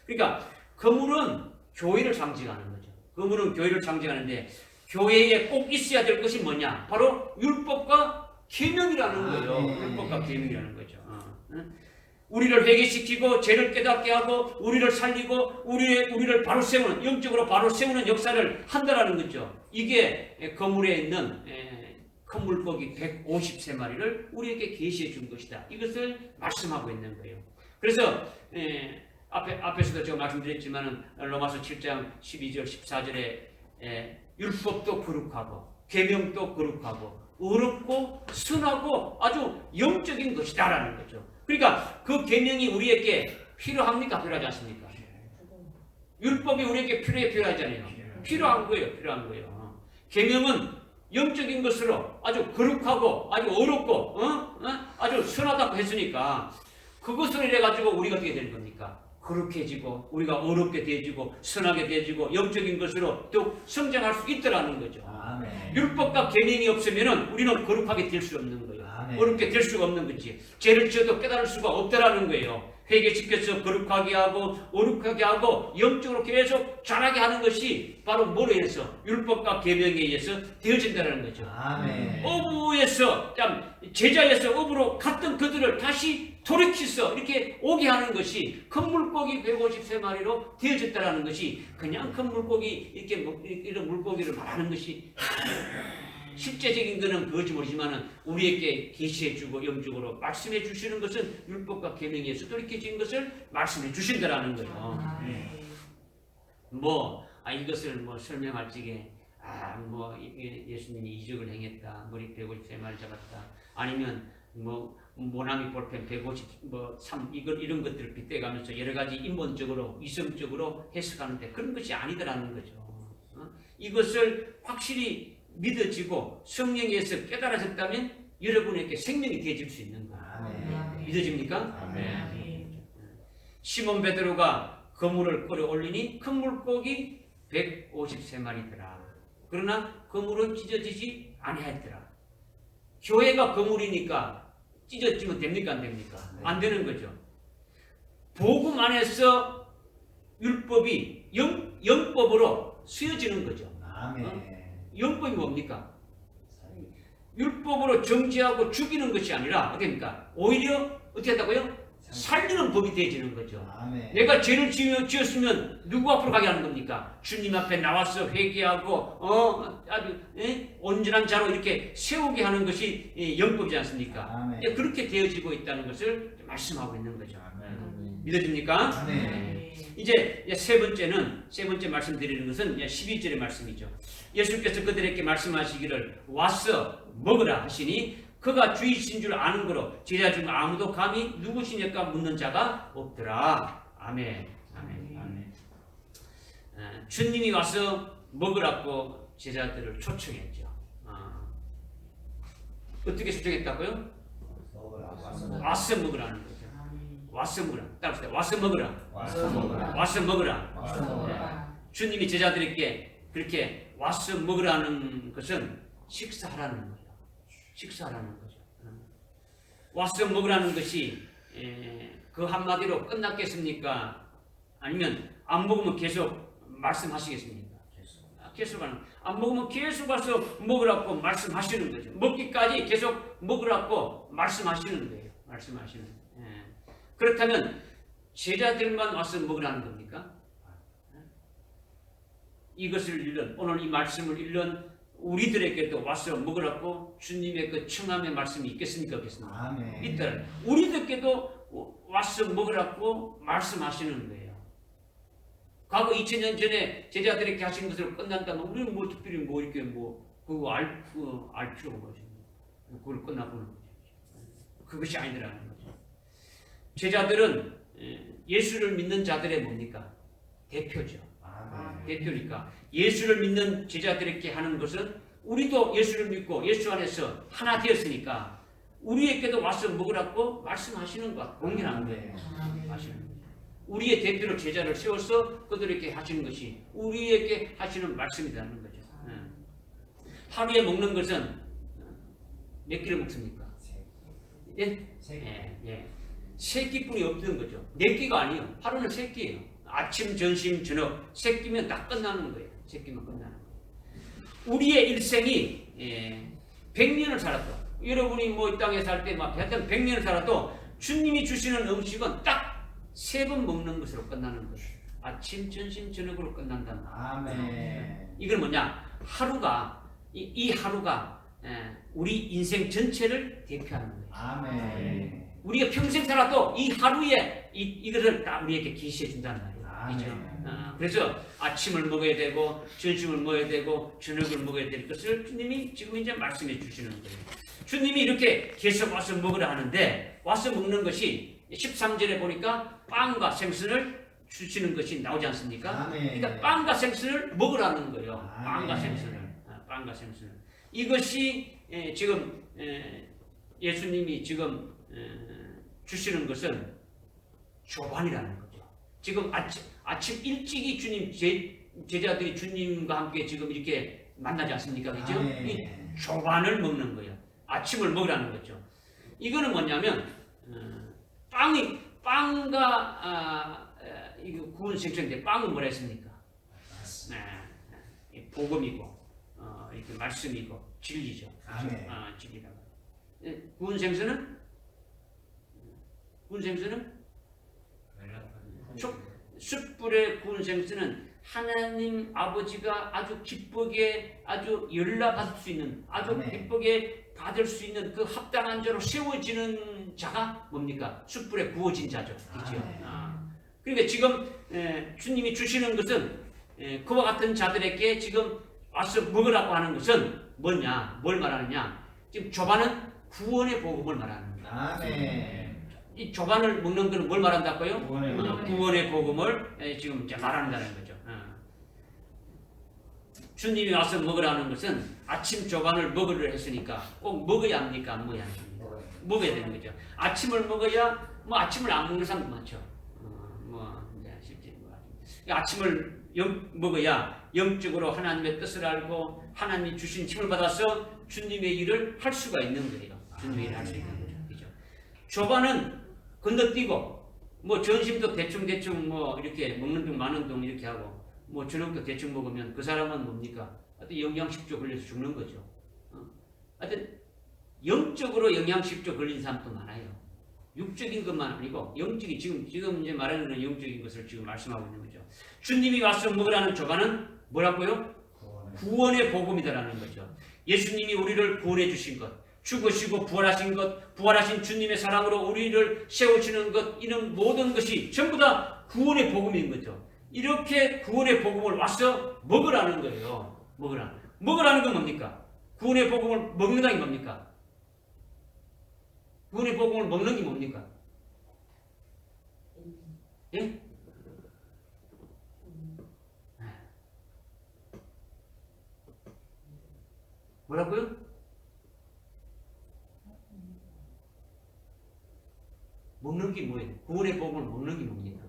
그러니까 그물은 교회를 상징하는 거죠. 그물은 교회를 상징하는데 교회에 꼭 있어야 될 것이 뭐냐? 바로 율법과 계명이라는 거예요. 율법과 계명이라는 거죠. 우리를 회개시키고 죄를 깨닫게 하고 우리를 살리고 우리를 바로 세우는 영적으로 바로 세우는 역사를 한다라는 거죠. 이게 그물에 있는 큰 물고기 153마리를 우리에게 계시해 준 것이다. 이것을 말씀하고 있는 거예요. 그래서 앞에서도 제가 말씀드렸지만 로마서 7장 12절 14절에 율법도 거룩하고 계명도 거룩하고 어렵고 순하고 아주 영적인 것이다라는 거죠. 그러니까 그 계명이 우리에게 필요합니까? 필요하지 않습니까? 율법이 우리에게 필요하잖아요. 필요한 거예요. 계명은 영적인 것으로 아주 거룩하고 아주 어렵고 아주 선하다고 했으니까 그것을 이래 가지고 우리가 어떻게 되는 겁니까? 거룩해지고 우리가 어렵게 되어지고 선하게 되어지고 영적인 것으로 또 성장할 수 있더라는 거죠. 아멘. 율법과 계명이 없으면 우리는 거룩하게 될 수 없는 거예요. 아멘. 어렵게 될 수가 없는 거지. 죄를 지어도 깨달을 수가 없다라는 거예요. 회개시켜서 거룩하게 하고 어룩하게 하고 영적으로 계속 자라게 하는 것이 바로 뭐로 해서 율법과 계명에 의해서 되어진다는 거죠. 아멘. 어부에서 제자에서 어부로 갔던 그들을 다시 돌이켜서 이렇게 오게 하는 것이 큰 물고기 153마리로 되어졌다는 것이 그냥 큰 물고기 이런 물고기를 말하는 것이 실제적인 것은 그것이 모르지만 우리에게 계시해주고 영적으로 말씀해 주시는 것은 율법과 계명에서 돌이켜진 것을 말씀해 주신다라는 거예요. 이것을 설명할 적에 예수님이 이적을 행했다, 머리 153마리 잡았다, 아니면 모나미 볼펜 150 이런 것들을 빗대가면서 여러 가지 인본적으로 이성적으로 해석하는데 그런 것이 아니더라는 거죠. 이것을 확실히 믿어지고 성령에서 깨달아졌다면 여러분에게 생명이 되어질 수 있는 거예요. 아멘. 믿어집니까? 아멘. 시몬 베드로가 그물을 끌어올리니 큰 물고기 153마리더라. 그러나 그물은 찢어지지 아니하였더라. 교회가 그물이니까 찢어지면 됩니까? 안 됩니까? 안 되는 거죠. 복음 안에서 율법이 영법으로 쓰여지는 거죠. 아멘. 영법이 뭡니까? 율법으로 정죄하고 죽이는 것이 아니라 어떻습니까? 오히려 어떻게 한다고요? 살리는 법이 되어지는 거죠. 아멘. 내가 죄를 지었으면 누구 앞으로 가게 하는 겁니까? 주님 앞에 나와서 회개하고 아주 온전한 자로 이렇게 세우게 하는 것이 영법이지 않습니까? 아멘. 그렇게 되어지고 있다는 것을 말씀하고 있는 거죠. 아멘. 믿어집니까? 아멘. 이제 세 번째 말씀드리는 것은 12절의 말씀이죠. 예수께서 그들에게 말씀하시기를 와서 먹으라 하시니 그가 주이신 줄 아는 거로 제자 중 아무도 감히 누구시냐까 묻는 자가 없더라. 아멘. 아멘. 아멘. 주님이 와서 먹으라고 제자들을 초청했죠. 어떻게 초청했다고요? 와서 먹으라는 거죠. 와서 먹으라. 따라합시다. 와서 먹으라. 와서 먹으라. 와서 먹으라. 와서 먹으라. 주님이 제자들에게 그렇게 와서 먹으라는 것은 식사하라는 거예요. 식사하라는 거죠. 와서 먹으라는 것이 그 한마디로 끝났겠습니까? 아니면 안 먹으면 계속 말씀하시겠습니까? 계속 안 먹으면 계속 와서 먹으라고 말씀하시는 거죠. 먹기까지 계속 먹으라고 말씀하시는 거예요. 말씀하시는 거예요. 그렇다면 제자들만 와서 먹으라는 겁니까? 이것을 읽는 오늘 이 말씀을 읽는 우리들에게도 와서 먹으라고 주님의 그 청함의 말씀이 있겠습니까? 없겠습니까? 아멘. 있다. 우리들께도 와서 먹으라고 말씀하시는 거예요. 과거 2000년 전에 제자들에게 하신 것으로 끝난다면 우리는 특별히 이렇게 그거 알 필요가 뭐지? 그걸 끝나보는 거죠. 그것이 아니라는 거죠. 제자들은 예수를 믿는 자들의 뭡니까? 대표죠. 아멘. 대표니까 예수를 믿는 제자들에게 하는 것은 우리도 예수를 믿고 예수 안에서 하나 되었으니까 우리에게도 와서 먹으라고 말씀하시는 것, 공연하는 거예요. 하시는 거예요. 우리의 대표로 제자를 세워서 그들에게 하시는 것이 우리에게 하시는 말씀이라는 거죠. 하루에 먹는 것은 몇 끼를 먹습니까? 예? 세 끼뿐이 없는 거죠. 네 끼가 아니에요. 하루는 세 끼예요. 아침, 점심, 저녁 세 끼면 다 끝나는 거예요. 세 끼면 끝나는 거예요. 우리의 일생이 100년을 살았다. 여러분이 이 땅에 살 때 하여튼 100년을 살아도 주님이 주시는 음식은 딱 3번 먹는 것으로 끝나는 거예요. 아침, 점심, 저녁으로 끝난다는 거예요. 아멘. 이건 뭐냐? 하루가 이 하루가 우리 인생 전체를 대표하는 거예요. 아멘. 우리가 평생 살아도 이 하루에 이것을 다 우리에게 계시해 준다는 말이에요. 그렇죠? 그래서 아침을 먹어야 되고 점심을 먹어야 되고 저녁을 먹어야 될 것을 주님이 지금 이제 말씀해 주시는 거예요. 주님이 이렇게 계속 와서 먹으라 하는데 와서 먹는 것이 13절에 보니까 빵과 생선을 주시는 것이 나오지 않습니까? 아멘. 그러니까 빵과 생선을 먹으라는 거예요. 아멘. 빵과 생선을. 빵과 생선을. 이것이 지금 예수님이 지금 주시는 것은 조반이라는 거죠. 지금 아침 일찍이 주님 제자들이 주님과 함께 지금 이렇게 만나지 않습니까? 그죠? 이 조반을 먹는 거예요. 아침을 먹으라는 거죠. 이거는 뭐냐면 빵과 이거 구운 생선인데 빵은 뭐라 했습니까? 복음이고 이렇게 말씀이고 진리죠. 진리라고. 구운 생선은 숯불에 구운 생선은 하나님 아버지가 아주 기쁘게 아주 연락할 수 있는 아주 기쁘게 받을 수 있는 그 합당한 자로 세워지는 자가 뭡니까? 숯불에 구워진 자죠. 그렇죠? 그러니까 지금 주님이 주시는 것은 그와 같은 자들에게 지금 와서 먹으라고 하는 것은 뭐냐? 뭘 말하느냐? 지금 조반은 구원의 복음을 말하는 거예요. 이 조반을 먹는 것은 뭘 말한다고요? 구원의 복음을 지금 이제 말한다는 거죠. 주님이 와서 먹으라는 것은 아침 조반을 먹으려 했으니까 꼭 먹어야 합니까? 안 먹어야 합니까? 먹어야 되는 거죠. 아침을 먹어야 아침을 안 먹는 사람도 많죠. 실제 아침을 먹어야 영적으로 하나님의 뜻을 알고 하나님이 주신 힘을 받아서 주님의 일을 할 수가 있는 거예요. 주님의 일을 할 수 있는 거죠. 그죠? 조반은 건너뛰고 전심도 대충 이렇게 먹는 둥 마는 둥 이렇게 하고 저녁도 대충 먹으면 그 사람은 뭡니까? 하여튼 영양실조 걸려서 죽는 거죠. 하여튼 영적으로 영양실조 걸린 사람도 많아요. 육적인 것만 아니고 영적인 지금 이제 말하는 영적인 것을 지금 말씀하고 있는 거죠. 주님이 와서 먹으라는 조반은 뭐라고요? 구원의 복음이다라는 거죠. 예수님이 우리를 구원해 주신 것, 죽으시고 부활하신 것, 부활하신 주님의 사랑으로 우리를 세우시는 것, 이런 모든 것이 전부 다 구원의 복음인 거죠. 이렇게 구원의 복음을 와서 먹으라는 거예요. 먹으라는 건 뭡니까? 구원의 복음을 먹는다는 게 뭡니까? 구원의 복음을 먹는 게 뭡니까? 예? 뭐라고요? 먹는 게 뭐예요? 구원의 복음을 먹는 게 뭡니까?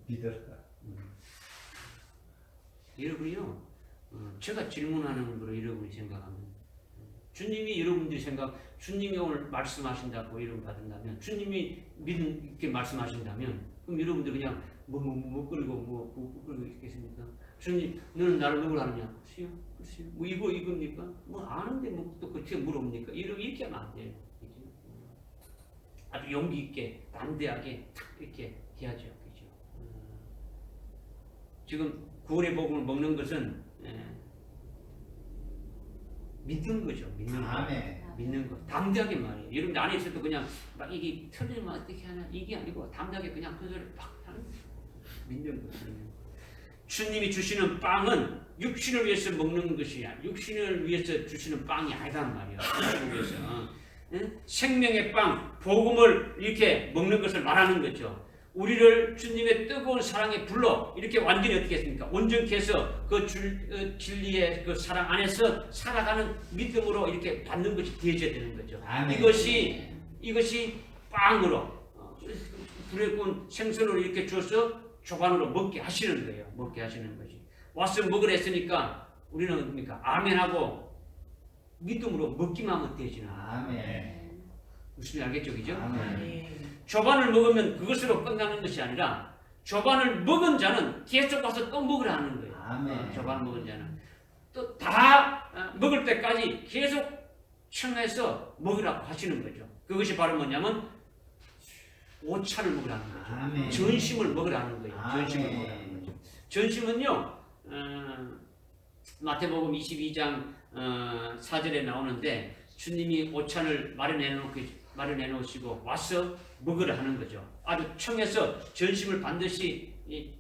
믿어라. 여러분이요, 제가 질문하는 거로 여러분이 생각하면, 주님이 여러분들이 주님이 오늘 말씀하신다고 여러분 받는다면, 주님이 이렇게 말씀하신다면, 그럼 여러분들 그냥 끌고 있겠습니까? 주님, 너는 나를 누구로 하느냐? 글쎄요. 이겁니까? 아는데 또 그렇게 물어봅니까? 이렇게 하면 안 돼요. 아주 용기 있게, 담대하게 이렇게 해야죠. 그죠? 지금 구원의 복음을 먹는 것은 믿는 거죠. 믿는 거. 담대하게 말해요. 여러분들 안에 있어도 그냥 막 이게 틀리면 어떻게 하나 이게 아니고 담대하게 그냥 그 소리를 막 하는 거예요. 믿는 거. 주님이 주시는 빵은 육신을 위해서 먹는 것이 아니야. 육신을 위해서 주시는 빵이 아니란 말이야. 육신을 위해서. 생명의 빵, 복음을 이렇게 먹는 것을 말하는 거죠. 우리를 주님의 뜨거운 사랑에 불러 이렇게 완전히 어떻게 했습니까? 온전케 해서 그 진리의 그 사랑 안에서 살아가는 믿음으로 이렇게 받는 것이 되어져야 되는 거죠. 이것이 빵으로 불에 구운 생선으로 이렇게 줘서 조반으로 먹게 하시는 거예요. 먹게 하시는 것이. 와서 먹으라 했으니까 우리는 뭡니까? 아멘하고 믿음으로 먹기만 하면 되지는 무슨 알겠죠? 그죠? 조반을 먹으면 그것으로 끝나는 것이 아니라 조반을 먹은 자는 계속 와서 또 먹으라 하는 거예요. 조반을 먹은 자는 또 다 먹을 때까지 계속 청해서 먹으라고 하시는 거죠. 그것이 바로 뭐냐면 오찬을 먹으라는 거죠. 전심을 먹으라는 거예요. 전심을 먹으라는 거죠. 전심은요, 마태복음 22장 4절에 나오는데 주님이 오찬을 마련해 놓으시고 와서 먹으라 하는 거죠. 아주 청해서 전심을 반드시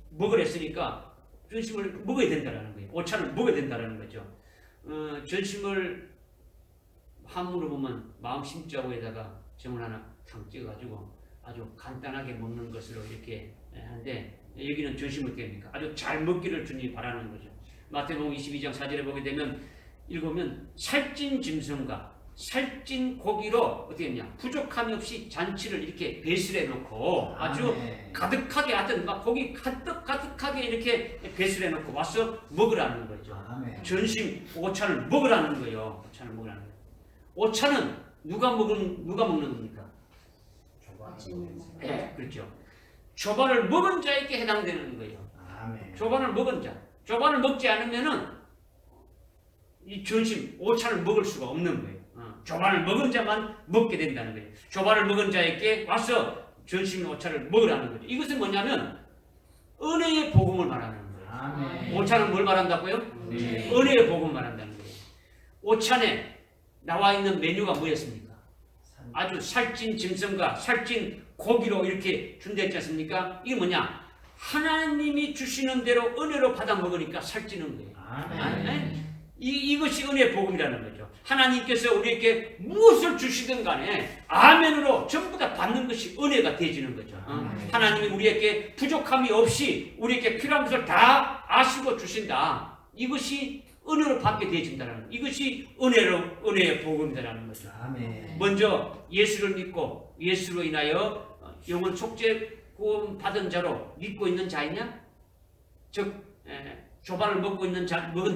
먹으라 했으니까 전심을 먹어야 된다는 거예요. 오찬을 먹어야 된다는 거죠. 전심을 한문으로 보면 마음 심자고에다가 점을 하나 탕 찍어가지고 아주 간단하게 먹는 것으로 이렇게 하는데 여기는 전심을 깹니까? 아주 잘 먹기를 주님이 바라는 거죠. 마태복음 22장 4절에 보게 되면 읽으면 살찐 짐승과 살찐 고기로 어떻게 했냐 부족함이 없이 잔치를 이렇게 배설해 놓고 아주 아멘. 가득하게 하여튼 막 고기 가득하게 이렇게 배설해 놓고 와서 먹으라는 거죠. 아멘. 전심 오찬을 먹으라는 거예요. 오찬을 먹으라는 거예요. 오찬은 누가 먹는 겁니까? 네, 그렇죠. 조반을 먹은 자에게 해당되는 거예요. 아멘. 조반을 먹은 자. 조반을 먹지 않으면은 이 전심 오찬을 먹을 수가 없는 거예요. 조반을 먹은 자만 먹게 된다는 거예요. 조반을 먹은 자에게 와서 전심 오찬을 먹으라는 거죠. 이것은 뭐냐면 은혜의 복음을 말하는 거예요. 아멘. 오찬은 뭘 말한다고요? 네. 은혜의 복음을 말한다는 거예요. 오찬에 나와 있는 메뉴가 뭐였습니까? 아주 살찐 짐승과 살찐 고기로 이렇게 준비했지 않습니까? 이게 뭐냐? 하나님이 주시는 대로 은혜로 받아 먹으니까 살찌는 거예요. 아멘. 이것이 은혜의 복음이라는 거죠. 하나님께서 우리에게 무엇을 주시든 간에 아멘으로 전부 다 받는 것이 은혜가 되어지는 거죠. 하나님이 우리에게 부족함이 없이 우리에게 필요한 것을 다 아시고 주신다. 이것이 은혜로 받게 되어진다는 거예요. 이것이 은혜의 복음이라는 거죠. 아멘. 먼저 예수를 믿고 예수로 인하여 영혼 속죄 구원 받은 자로 믿고 있는 자이냐? 즉 조반을 먹은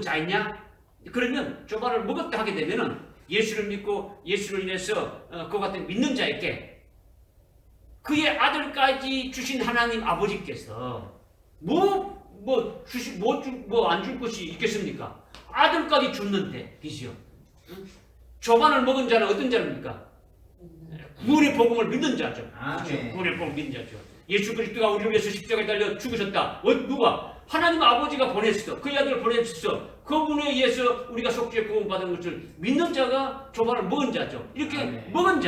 자이냐? 그러면 조반을 먹었다 하게 되면은 예수를 믿고 예수를 인해서 그와 같은 믿는 자에게 그의 아들까지 주신 하나님 아버지께서 안 줄 것이 있겠습니까? 아들까지 줬는데 그죠? 조반을 먹은 자는 어떤 자입니까? 구원의 복음을 믿는 자죠. 그렇죠? 구원의 복음을 믿는 자죠. 예수 그리스도가 우리를 위해서 십자가에 달려 죽으셨다. 누가? 하나님 아버지가 보냈어. 그 아들을 보냈어. 그분에 의해서 우리가 속죄 구원받은 것을 믿는 자가 조반을 먹은 자죠. 이렇게 먹은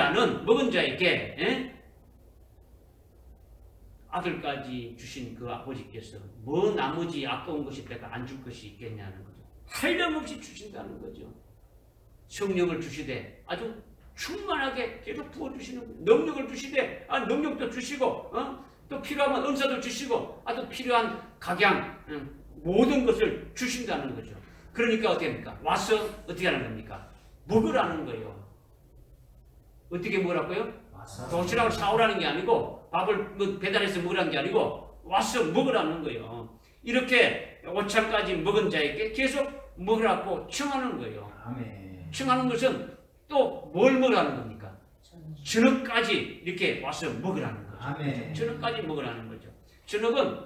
자에게 아들까지 주신 그 아버지께서 뭐 나머지 아까운 것이 내가 안 줄 것이 있겠냐는 거죠. 한량없이 주신다는 거죠. 성령을 주시되 아주 충만하게 계속 부어주시는 거예요. 능력을 주시되 능력도 주시고 또 필요하면 은사도 주시고 아주 필요한 각양 모든 것을 주신다는 거죠. 그러니까 어떻게 합니까? 와서 어떻게 하는 겁니까? 먹으라는 거예요. 어떻게 먹으라고요? 도시락을 사오라는 게 아니고 밥을 배달해서 먹으라는 게 아니고 와서 먹으라는 거예요. 이렇게 오찬까지 먹은 자에게 계속 먹으라고 청하는 거예요. 아멘. 청하는 것은 또 뭘 먹으라는 겁니까? 저녁까지 이렇게 와서 먹으라는 거죠. 아멘. 저녁까지 먹으라는 거죠. 저녁은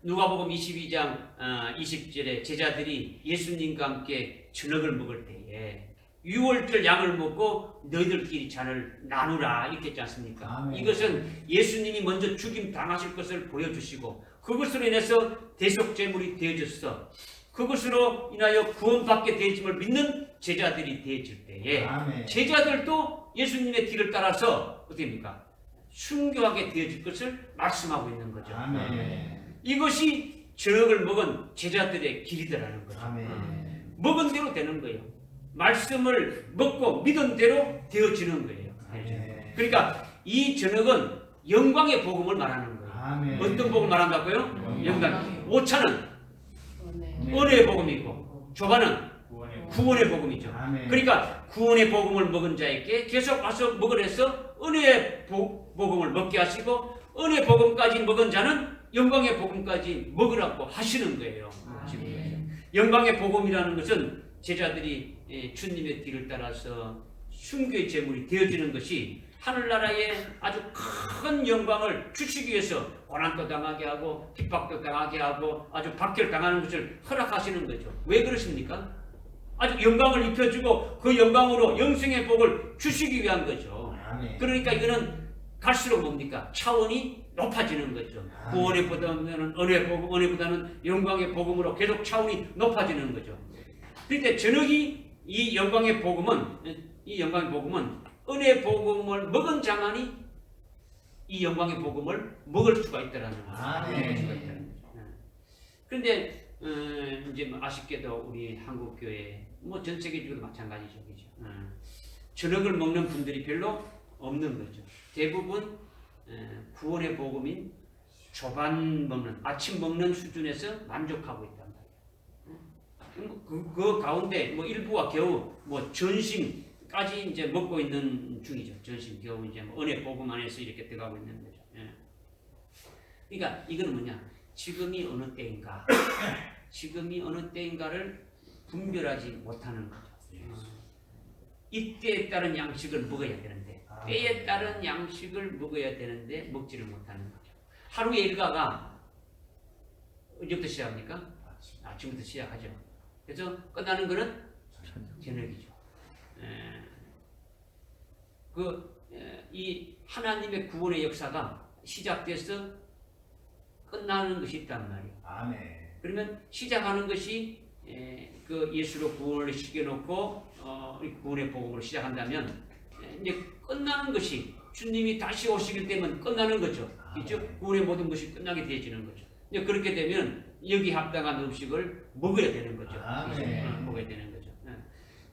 누가복음 22장 20절에 제자들이 예수님과 함께 저녁을 먹을 때에 유월절 양을 먹고 너희들끼리 잔을 나누라 이렇게 했지 않습니까? 아멘. 이것은 예수님이 먼저 죽임 당하실 것을 보여주시고 그것으로 인해서 대속제물이 되어졌어. 그것으로 인하여 구원받게 되어짐을 믿는 제자들이 되어질 때에 아멘. 제자들도 예수님의 뒤를 따라서 어떻게 합니까? 순교하게 되어질 것을 말씀하고 있는 거죠. 아멘. 이것이 저녁을 먹은 제자들의 길이더라는 거죠. 아멘. 먹은 대로 되는 거예요. 말씀을 먹고 믿은 대로 되어지는 거예요. 아멘. 그러니까 이 저녁은 영광의 복음을 말하는 거예요. 아멘. 어떤 복음을 말한다고요? 영광. 오차는 네. 은혜의 복음이고 조반은 구원의 복음이죠. 아멘. 그러니까 구원의 복음을 먹은 자에게 계속 와서 먹으래서 은혜의 복음을 먹게 하시고 은혜의 복음까지 먹은 자는 영광의 복음까지 먹으라고 하시는 거예요. 지금 영광의 복음이라는 것은 제자들이 주님의 뒤를 따라서 순교의 제물이 되어지는 것이 하늘나라에 아주 큰 영광을 주시기 위해서 고난도 당하게 하고 핍박도 당하게 하고 아주 박해당하는 것을 허락하시는 거죠. 왜 그러십니까? 아주 영광을 입혀주고 그 영광으로 영생의 복을 주시기 위한 거죠. 아멘. 그러니까 이거는 갈수록 뭡니까? 차원이 높아지는 거죠. 구원의 보다는 은혜의 복음, 은혜보다는 영광의 복음으로 계속 차원이 높아지는 거죠. 그런데 저녁이 이 영광의 복음은 은혜의 복음을 먹은 자만이 이 영광의 복음을 먹을 수가 있다라는 거죠. 아멘. 그런데 이제 아쉽게도 우리 한국 교회 전 세계적으로 마찬가지죠, 그죠? 저녁을 먹는 분들이 별로 없는 거죠. 대부분 구원의 복음인 조반 먹는 아침 먹는 수준에서 만족하고 있단 말이에요. 그 가운데 일부가 겨우 전심 까지 이제 먹고 있는 중이죠. 전심 겨우 이제 뭐 은혜 복음 안에서 이렇게 들어가고 있는 거죠. 예. 그러니까 이거는 뭐냐? 지금이 어느 때인가, 지금이 어느 때인가를 분별하지 못하는 거죠. 이때에 따른 양식을 먹어야 되는데, 때에 따른 양식을 먹어야 되는데 먹지를 못하는 거죠. 하루의 일과가 언제부터 시작합니까? 아침부터 시작하죠. 그래서 끝나는 거는 저녁이죠. 이 하나님의 구원의 역사가 시작돼서 끝나는 것이 있단 말이에요. 아멘. 그러면 시작하는 것이 그 예수로 구원을 시켜놓고 구원의 복음으로 시작한다면 이제 끝나는 것이 주님이 다시 오시길 때면 끝나는 거죠. 그렇죠? 구원의 모든 것이 끝나게 되어지는 거죠. 이제 그렇게 되면 여기 합당한 음식을 먹어야 되는 거죠. 먹어야 되는 거죠.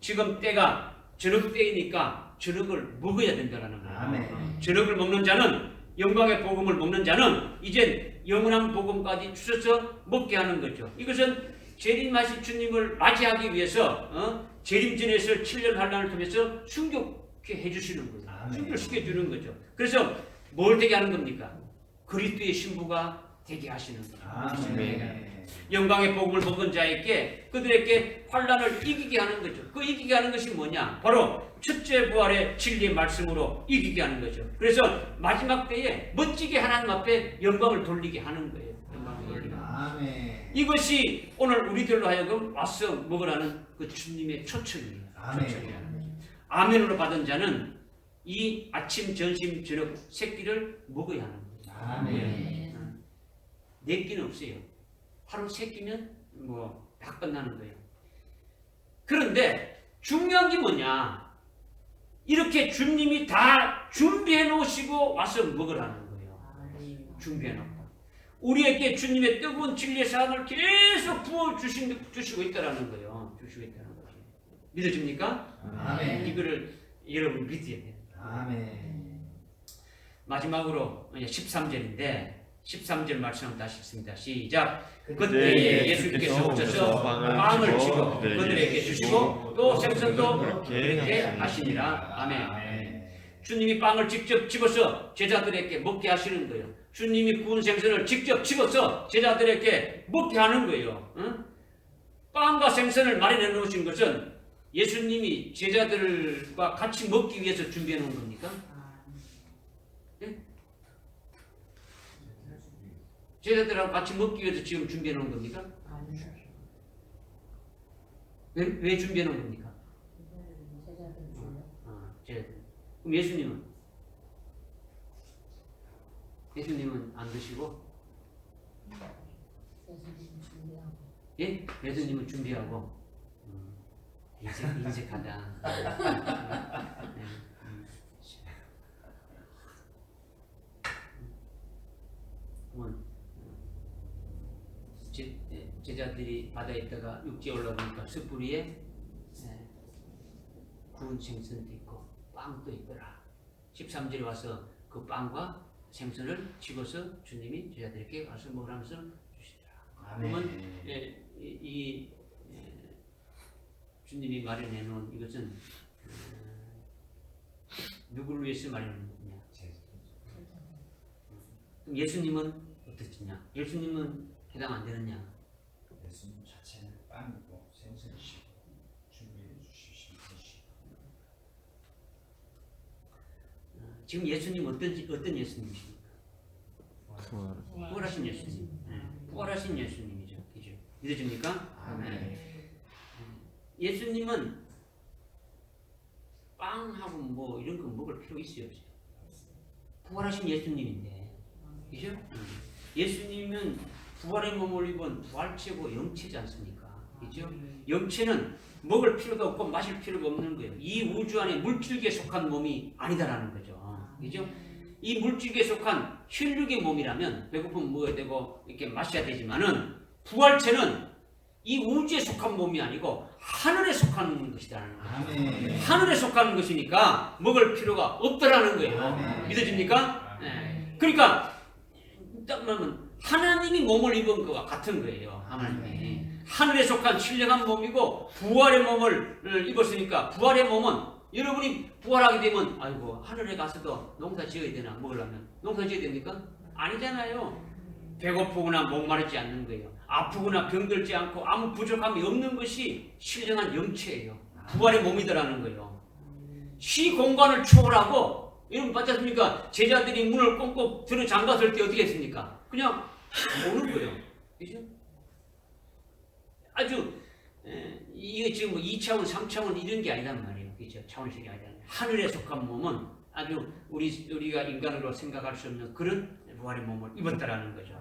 지금 때가 저녁 때이니까 저녁을 먹어야 된다는 거예요. 저녁을 먹는 자는 영광의 복음을 먹는 자는 이제 영원한 복음까지 주셔서 먹게 하는 거죠. 이것은 재림하신 주님을 맞이하기 위해서 재림전에서 7년 환란을 통해서 순교케 해주시는 거예요. 순교를 시켜주는 거죠. 그래서 뭘 되게 하는 겁니까? 그리스도의 신부가 되게 하시는 거예요. 영광의 복음을 먹은 자에게 그들에게 환란을 이기게 하는 거죠. 그 이기게 하는 것이 뭐냐? 바로 첫째 부활의 진리의 말씀으로 이기게 하는 거죠. 그래서 마지막 때에 멋지게 하나님 앞에 영광을 돌리게 하는 거예요. 영광을 돌리게. 이것이 오늘 우리들로 하여금 와서 먹으라는 그 주님의 초청이에요. 아멘으로 받은 자는 이 아침, 점심, 저녁 세 끼를 먹어야 하는 거예요. 네 끼는 없어요. 하루 세 끼면 뭐 다 끝나는 거예요. 그런데 중요한 게 뭐냐? 이렇게 주님이 다 준비해 놓으시고 와서 먹으라는 거예요. 준비해 놓고 우리에게 주님의 뜨거운 진리의 사랑을 계속 부어 주시고 있다라는 거예요. 주시고 있다는 거죠. 믿어집니까? 아멘. 이거를 여러분 믿어야 돼요. 아멘. 마지막으로 13절인데 13절 말씀 다시 읽습니다. 시작. 그때에 예수께서 오셔서 빵을 치고 그들에게 주시고 또 생선도 그렇게 하시니라. 아멘. 주님이 빵을 직접 집어서 제자들에게 먹게 하시는 거예요. 주님이 구운 생선을 직접 집어서 제자들에게 먹게 하는 거예요. 빵과 생선을 마련해 놓으신 것은 예수님이 제자들과 같이 먹기 위해서 준비해 놓은 겁니까? 제자들하고 같이 먹기 위해서 지금 준비해 놓은 겁니까? 왜 준비해 놓은 겁니까? 제자들. 그럼 예수님은? 예수님은 안 드시고? 예? 예수님은 준비하고? 인색하다. 제자들이 바다에 있다가 육지에 올라오니까 숯불 위에 구운 생선도 있고 빵도 있더라. 13절에 와서 그 빵과 생선을 집어서 주님이 제자들에게 와서 먹으라면서 주시더라. 그러면 주님이 마련해 놓은 이것은 누구를 위해서 마련해 놓은 거냐? 그럼 예수님은 어떻겠냐? 예수님은 해당 안 되느냐? 예수님 자체는 빵이고 생선이시고 준비해 주시신 것이고. 지금 예수님 어떤 예수님이십니까? 부활하신 예수님. 부활하신 예수님이죠. 그죠? 믿어집니까? 아멘. 예수님은 빵하고 뭐 이런 거 먹을 필요 있어요, 없어요? 부활하신 예수님인데, 그죠? 예수님은 부활의 몸을 입은 부활체고 영체지 않습니까? 그죠? 영체는 먹을 필요도 없고 마실 필요가 없는 거예요. 이 우주 안에 물질계에 속한 몸이 아니다라는 거죠. 그죠? 이 물질계에 속한 혈육의 몸이라면 배고프면 먹어야 되고 이렇게 마셔야 되지만은 부활체는 이 우주에 속한 몸이 아니고 하늘에 속한 것이라는 거예요. 하늘에 속한 것이니까 먹을 필요가 없다라는 거예요. 믿어집니까? 네. 그러니까 딱 말하면 하나님이 몸을 입은 것과 같은 거예요. 하나님이 하늘에 속한 신령한 몸이고 부활의 몸을 입었으니까 부활의 몸은 여러분이 부활하게 되면 아이고 하늘에 가서도 농사 지어야 되나 먹으려면 농사 지어야 됩니까? 아니잖아요. 배고프거나 목마르지 않는 거예요. 아프거나 병들지 않고 아무 부족함이 없는 것이 신령한 영체예요. 부활의 몸이더라는 거예요. 시 공간을 초월하고 여러분 봤지 않습니까? 제자들이 문을 꽁꽁 들어 잠갔을 때 어떻게 했습니까? 그냥 오는 거예요. 그죠? 아주 이게 지금 뭐 2차원, 3차원 이런 게 아니란 말이에요. 그죠? 차원식이 아니라 하늘에 속한 몸은 아주 우리가 인간으로 생각할 수 없는 그런 부활의 몸을 입었다라는 거죠.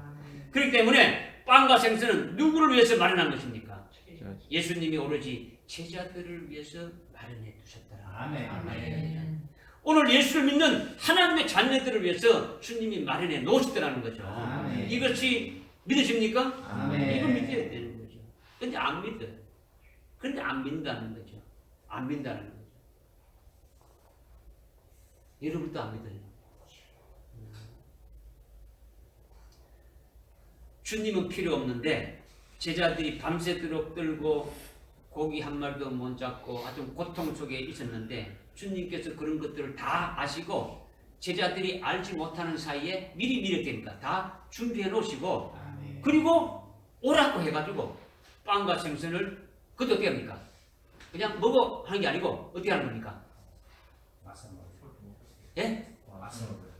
그렇기 때문에 빵과 생선은 누구를 위해서 마련한 것입니까? 예수님이 오로지 제자들을 위해서 마련해 두셨더라. 아멘. 오늘 예수를 믿는 하나님의 자녀들을 위해서 주님이 마련해 놓으셨다는 거죠. 아멘. 이것이 믿으십니까? 아멘. 이거 믿어야 되는 거죠. 근데 안 믿어요. 그런데 안 믿는다는 거죠. 안 믿는다는 거죠. 여러분도 안 믿어요. 주님은 필요 없는데 제자들이 밤새도록 들고 고기 한 마리도 못 잡고 아주 고통 속에 있었는데 주님께서 그런 것들을 다 아시고 제자들이 알지 못하는 사이에 미리 됩니까? 다 준비해 놓으시고 그리고 오라고 해가지고 빵과 생선을 그것도 어떻게 합니까? 그냥 먹어 하는 게 아니고 어떻게 하는 겁니까? 와서 먹어요. 예? 와서 먹어요.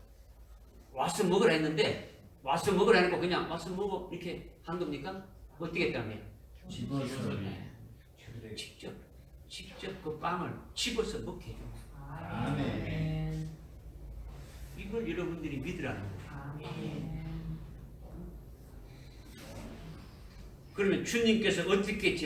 와서 먹으라 했는데 와서 먹으라 해놓고 그냥 와서 먹어 이렇게 한 겁니까? 어떻게 했다면? 집어서 직접 그 빵을 집어서 먹게 해줘. 아멘. 이걸 여러분들이 믿으라는 거예요. 그러면 주님께서 어떻게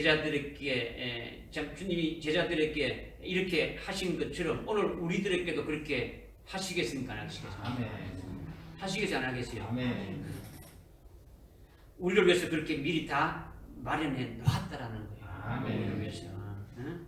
주님이 제자들에게 이렇게 하신 것처럼 오늘 우리들에게도 그렇게 하시겠습니까? 안 하시겠습니까? 아멘. 하시겠어요? 안 하겠어요? 아멘. 우리를 위해서 그렇게 미리 다 마련해 놓았다라는 거예요. 아멘. 우리를 위해서. 응?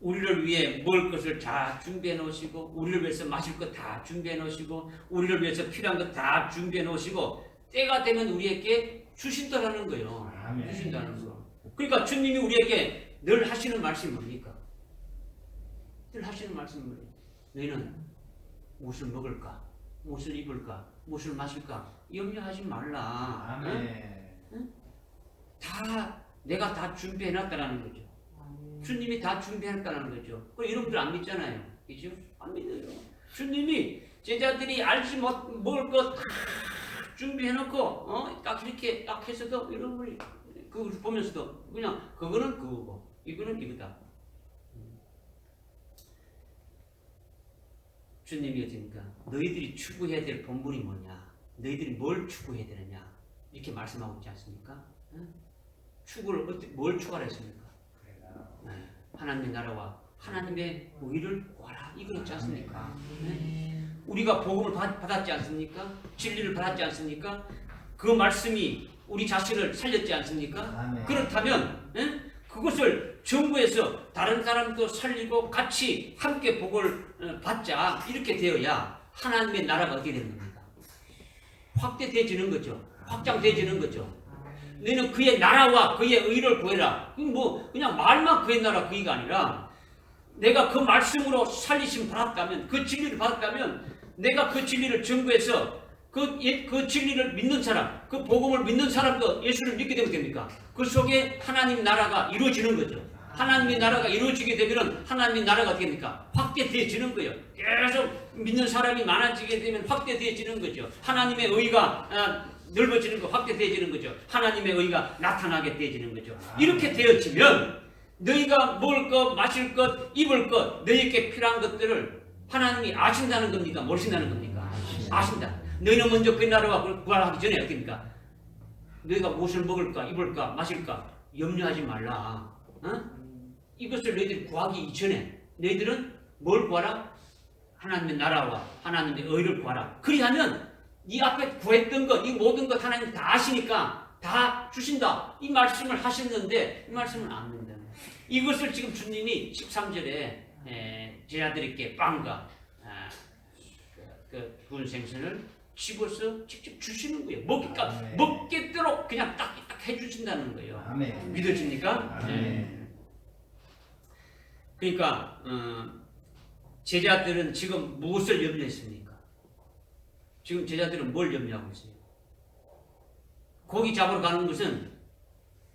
우리를 위해 먹을 것을 다 준비해 놓으시고 우리를 위해서 마실 것 다 준비해 놓으시고 우리를 위해서 필요한 것 다 준비해 놓으시고 때가 되면 우리에게 주신다라는 거예요. 아멘. 주신다는 거. 그러니까 주님이 우리에게 늘 하시는 말씀이 뭡니까? 늘 하시는 말씀이 뭐예요? 너희는 무엇을 먹을까? 무엇을 입을까? 무엇을 마실까? 염려하지 말라. 아멘. 응? 내가 다 준비해놨다라는 거죠. 주님이 다 준비해놨다는 거죠. 여러분들 안 믿잖아요. 그죠? 안 믿어요. 주님이 제자들이 알지 먹을 것 다 준비해놓고 딱 이렇게 딱 해서도 여러분이 그걸 보면서도 그냥 그거는 그거고 이거는 이거다. 주님이 어떻습니까? 너희들이 추구해야 될 본분이 뭐냐? 너희들이 뭘 추구해야 되느냐? 이렇게 말씀하고 있지 않습니까? 응? 뭘 추구하라 했습니까? 네. 하나님의 나라와 하나님의 의를 구하라. 이거 있지 않습니까? 네? 우리가 복음을 받았지 않습니까? 진리를 받았지 않습니까? 그 말씀이 우리 자신을 살렸지 않습니까? 아멘. 그렇다면 그것을 정부에서 다른 사람도 살리고 같이 함께 복을 받자 이렇게 되어야 하나님의 나라가 어떻게 되는 겁니까? 확대되어지는 거죠. 확장되어지는 거죠. 너희는 그의 나라와 그의 의를 구해라. 그냥 말만 그의 나라 그의가 아니라 내가 그 말씀으로 살리심 받았다면 그 진리를 받았다면 내가 그 진리를 정부해서 그 진리를 믿는 사람, 그 복음을 믿는 사람도 예수를 믿게 되면 됩니까? 그 속에 하나님 나라가 이루어지는 거죠. 하나님의 나라가 이루어지게 되면 하나님의 나라가 어떻게 됩니까? 확대되어지는 거예요. 계속 믿는 사람이 많아지게 되면 확대되어지는 거죠. 하나님의 의가 넓어지는 거, 확대되어지는 거죠. 하나님의 의가 나타나게 되어지는 거죠. 이렇게 되어지면 너희가 먹을 것, 마실 것, 입을 것, 너희에게 필요한 것들을 하나님이 아신다는 겁니까? 모르신다는 겁니까? 아신다. 너희는 먼저 그 나라와 구하기 전에 어떻게 됩니까? 너희가 무엇을 먹을까, 입을까, 마실까 염려하지 말라. 이것을 너희들이 구하기 이전에 너희들은 뭘 구하라? 하나님의 나라와 하나님의 의를 구하라. 그리하면 이 앞에 구했던 것, 이 모든 것 하나님 다 아시니까 다 주신다. 이 말씀을 하셨는데 이 말씀을 안 믿는다. 이것을 지금 주님이 13절에 제자들에게 빵과 그 구운 생선을 집어서 직접 주시는 거예요. 먹겠도록 그냥 딱 해주신다는 거예요. 아멘. 믿어집니까? 아멘. 그러니까 제자들은 지금 무엇을 염려했습니까? 지금 제자들은 뭘 염려하고 있어요? 고기 잡으러 가는 것은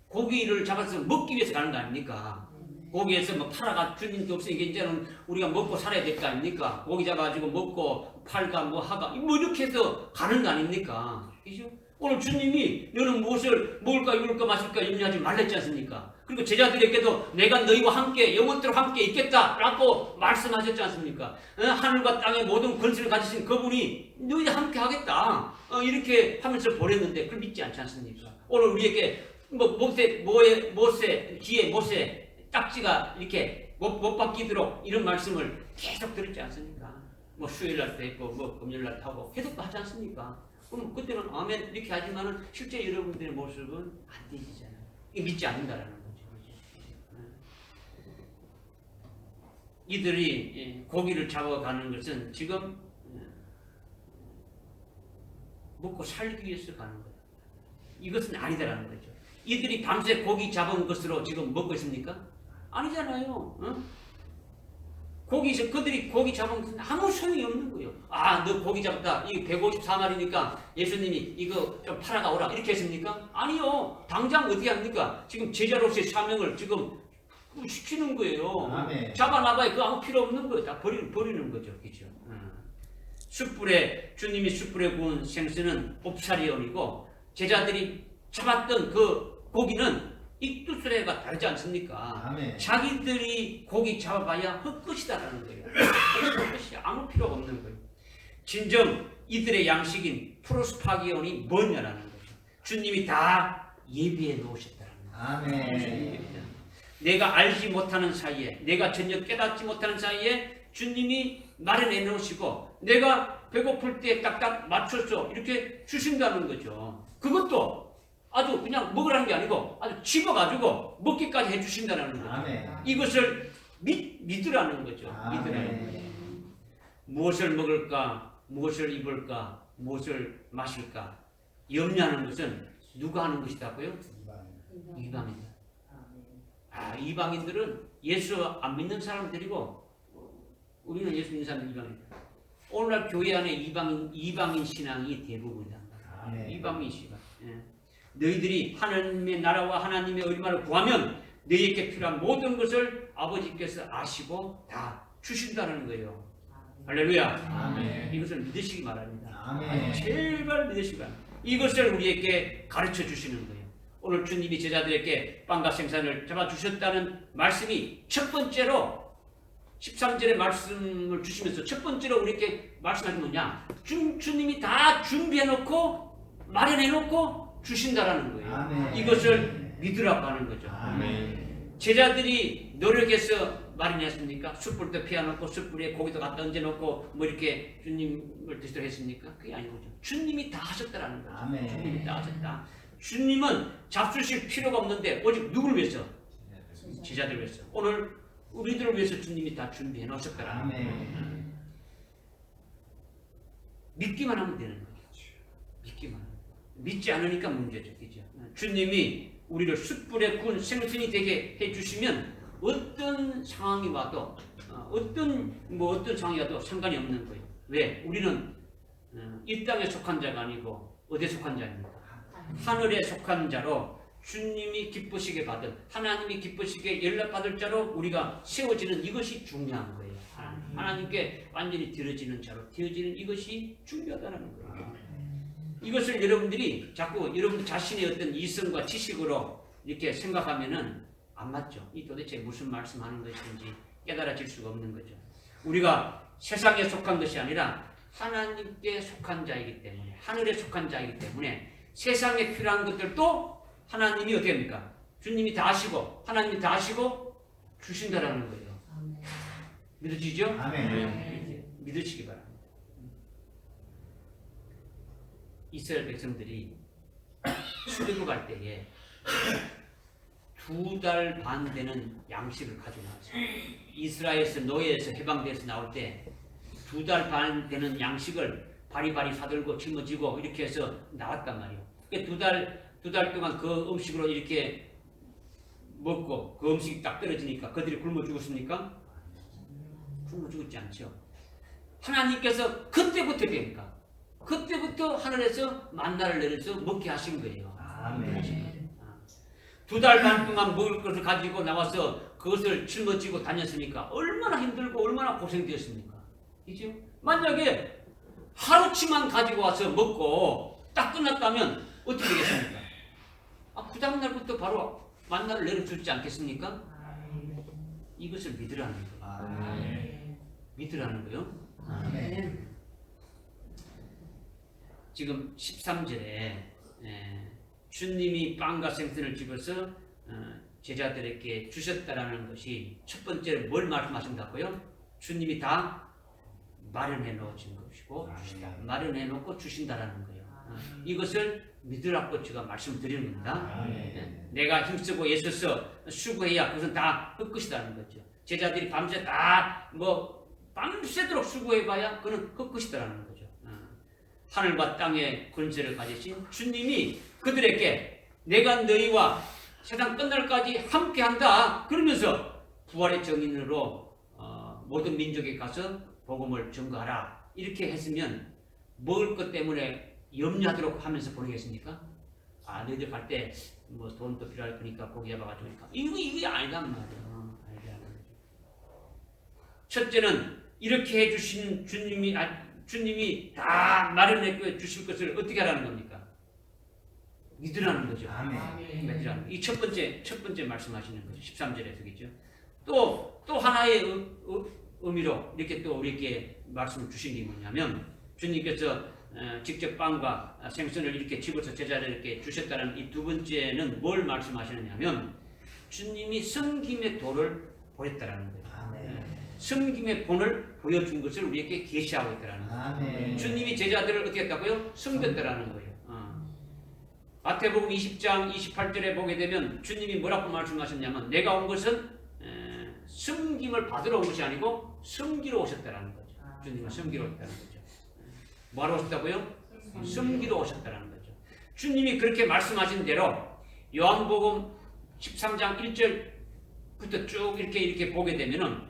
고기를 잡아서 먹기 위해서 가는 거 아닙니까? 고기에서 뭐 팔아가 주님도 없으니까 이제는 우리가 먹고 살아야 될 거 아닙니까? 고기 잡아가지고 먹고 팔가 뭐 하가 뭐 이렇게 해서 가는 거 아닙니까? 그죠? 오늘 주님이 너는 무엇을 먹을까 입을까 마실까 염려하지 말랬지 않습니까? 그리고 제자들에게도 내가 너희와 함께 영원토록 함께 있겠다라고 말씀하셨지 않습니까? 하늘과 땅의 모든 권세를 가지신 그분이 너희와 함께 하겠다 이렇게 하면서 보냈는데 그걸 믿지 않지 않습니까? 오늘 우리에게 뭐 모세 귀에 모세 딱지가 이렇게 못 바뀌도록 이런 말씀을 계속 들었지 않습니까? 뭐 수요일날도 했고 뭐 금요일날도 하고 계속 하지 않습니까? 그럼 그때는 아멘 이렇게 하지만은 실제 여러분들의 모습은 안 되시잖아요. 이게 믿지 않는다라는 거죠. 이들이 고기를 잡아가는 것은 지금 먹고 살기 위해서 가는 거예요. 이것은 아니다라는 거죠. 이들이 밤새 고기 잡은 것으로 지금 먹고 있습니까? 아니잖아요. 그들이 고기 잡은 것은 아무 소용이 없는 거예요. 아, 너 고기 잡았다. 이거 154마리니까 예수님이 이거 좀 팔아가 오라. 이렇게 했습니까? 아니요. 당장 어떻게 합니까? 지금 제자로서의 사명을 지금 시키는 거예요. 아멘. 잡아놔봐야 그거 아무 필요 없는 거예요. 다 버리는 거죠. 그죠? 주님이 숯불에 구운 생선은 옵사리온이고 제자들이 잡았던 그 고기는 익두스레가 다르지 않습니까? 아멘. 자기들이 고기 잡아봐야 헛것이다라는 거예요. 헛것이 아무 필요가 없는 거예요. 진정 이들의 양식인 프로스파기온이 뭐냐라는 거죠. 주님이 다 예비해 놓으셨다는 거예요. 아멘. 내가 알지 못하는 사이에, 내가 전혀 깨닫지 못하는 사이에 주님이 마련해 놓으시고 내가 배고플 때 딱딱 맞춰서 이렇게 주신다는 거죠. 그것도 아주 그냥 먹으라는 게 아니고 아주 집어가지고 먹기까지 해주신다는 거죠. 아멘. 이것을 믿으라는 거죠. 믿으라는 거죠. 무엇을 먹을까, 무엇을 입을까, 무엇을 마실까 염려하는 것은 누가 하는 것이다고요? 이방인들. 이방인들은 예수 안 믿는 사람들이고 우리는 예수 믿는 사람들 이방인들. 오늘날 교회 안에 이방인 신앙이 대부분이다. 이방인 신앙. 너희들이 하나님의 나라와 하나님의 의를 구하면 너희에게 필요한 모든 것을 아버지께서 아시고 다 주신다는 거예요. 할렐루야. 아멘. 이것을 믿으시기 바랍니다. 아멘. 제발 믿으시기 바랍니다. 이것을 우리에게 가르쳐 주시는 거예요. 오늘 주님이 제자들에게 빵과 생선을 잡아주셨다는 말씀이 첫 번째로 13절의 말씀을 주시면서 첫 번째로 우리에게 말씀하신 뭐냐? 주님이 다 준비해놓고 마련해놓고 주신다라는 거예요. 아멘. 이것을 믿으라고 하는 거죠. 아멘. 제자들이 노력해서 마련했습니까? 숯불도 피워놓고 숯불에 고기도 갖다 얹어놓고 뭐 이렇게 주님을 드시도록 했습니까? 그게 아니고 주님이 다 하셨다라는 거죠. 아멘. 주님이 다 하셨다. 주님은 잡수실 필요가 없는데 오직 누구를 위해서? 제자들을 위해서. 오늘 우리들을 위해서 주님이 다 준비해 놓으셨다라는 거예요. 아멘. 믿기만 하면 되는 거죠. 믿기만 하면. 믿지 않으니까 문제죠. 그죠? 주님이 우리를 숯불에 구운 생선이 되게 해주시면 어떤 상황이 와도 어떤 상황이 와도 상관이 없는 거예요. 왜? 우리는 이 땅에 속한 자가 아니고 어디에 속한 자입니까? 하늘에 속한 자로 주님이 기쁘시게 받은 하나님이 기쁘시게 연락받을 자로 우리가 세워지는 이것이 중요한 거예요. 하나님께 완전히 드려지는 자로 되어지는 이것이 중요하다는 거예요. 이것을 여러분들이 자꾸 여러분 자신의 어떤 이성과 지식으로 이렇게 생각하면은 안 맞죠. 이 도대체 무슨 말씀하는 것인지 깨달아질 수가 없는 거죠. 우리가 세상에 속한 것이 아니라 하나님께 속한 자이기 때문에 하늘에 속한 자이기 때문에 세상에 필요한 것들도 하나님이 어떻게 합니까? 주님이 다 하시고 하나님이 다 하시고 주신다라는 거예요. 믿어지죠? 아멘. 믿으시기 바랍니다. 이스라엘 백성들이 출애굽 갈 때에 2달 반 되는 양식을 가지고 나왔어요. 이스라엘에서 노예에서 해방돼서 나올 때 2달 반 되는 양식을 바리바리 사들고 짊어지고 이렇게 해서 나왔단 말이에요. 두 달 동안 그 음식으로 이렇게 먹고 그 음식이 딱 떨어지니까 그들이 굶어 죽었습니까? 굶어 죽지 않죠. 하나님께서 그때부터 배니까 그때부터 하늘에서 만나를 내려서 먹게 하신 거예요. 아멘. 2달 반 동안 먹을 것을 가지고 나와서 그것을 짊어지고 다녔으니까 얼마나 힘들고 얼마나 고생되었습니까? 그죠? 만약에 하루치만 가지고 와서 먹고 딱 끝났다면 어떻게 되겠습니까? 그 다음날부터 바로 만나를 내려주지 않겠습니까? 이것을 믿으라는 거예요. 믿으라는 거예요. 지금 13절에 주님이 빵과 생선을 집어서 제자들에게 주셨다라는 것이 첫 번째로 뭘 말씀하신다고요? 주님이 다 마련해 놓으신 것이고 마련해 놓고 주신다라는 거예요. 이것을 믿으라고 제가 말씀드리는 겁니다. 내가 힘쓰고 애써서 수고해야 그것은 다 헛것이라는 거죠. 제자들이 밤새 다 밤새도록 수고해봐야 그는 헛것이다라는 거죠. 하늘과 땅의 권세를 가지신 주님이 그들에게 내가 너희와 세상 끝날까지 함께한다 그러면서 부활의 정인으로 모든 민족에 가서 복음을 전가하라 이렇게 했으면 먹을 것 때문에 염려하도록 하면서 보내겠습니까? 너희들 갈 때 돈도 필요할 거니까 고기 잡아가지고 이게 아니단 말이에요. 첫째는 이렇게 해주신 주님이 다 마련해 주실 것을 어떻게 하라는 겁니까? 믿으라는 거죠. 믿으라는. 이 첫 번째 말씀하시는 거죠. 13절에서 그죠. 또 하나의 의미로 이렇게 또 우리에게 말씀을 주신 게 뭐냐면 주님께서 직접 빵과 생선을 이렇게 집어서 제자들에게 주셨다는 이 두 번째는 뭘 말씀하시느냐면 주님이 섬김의 도를 보였다라는 거예요. 섬김의 본을 보여준 것을 우리에게 계시하고 있다라는 거예요. 주님이 제자들을 어떻게 했다고요? 섬겼다라는 거예요. 마태복음 20장 28절에 보게 되면 주님이 뭐라고 말씀하셨냐면 내가 온 것은 섬김을 받으러 온 것이 아니고 섬기러 오셨다라는 거죠. 주님은 섬기러 오셨다는 거죠. 뭐하러 오셨다고요? 섬기러 오셨다라는 거죠. 주님이 그렇게 말씀하신 대로 요한복음 13장 1절부터 쭉 이렇게 보게 되면은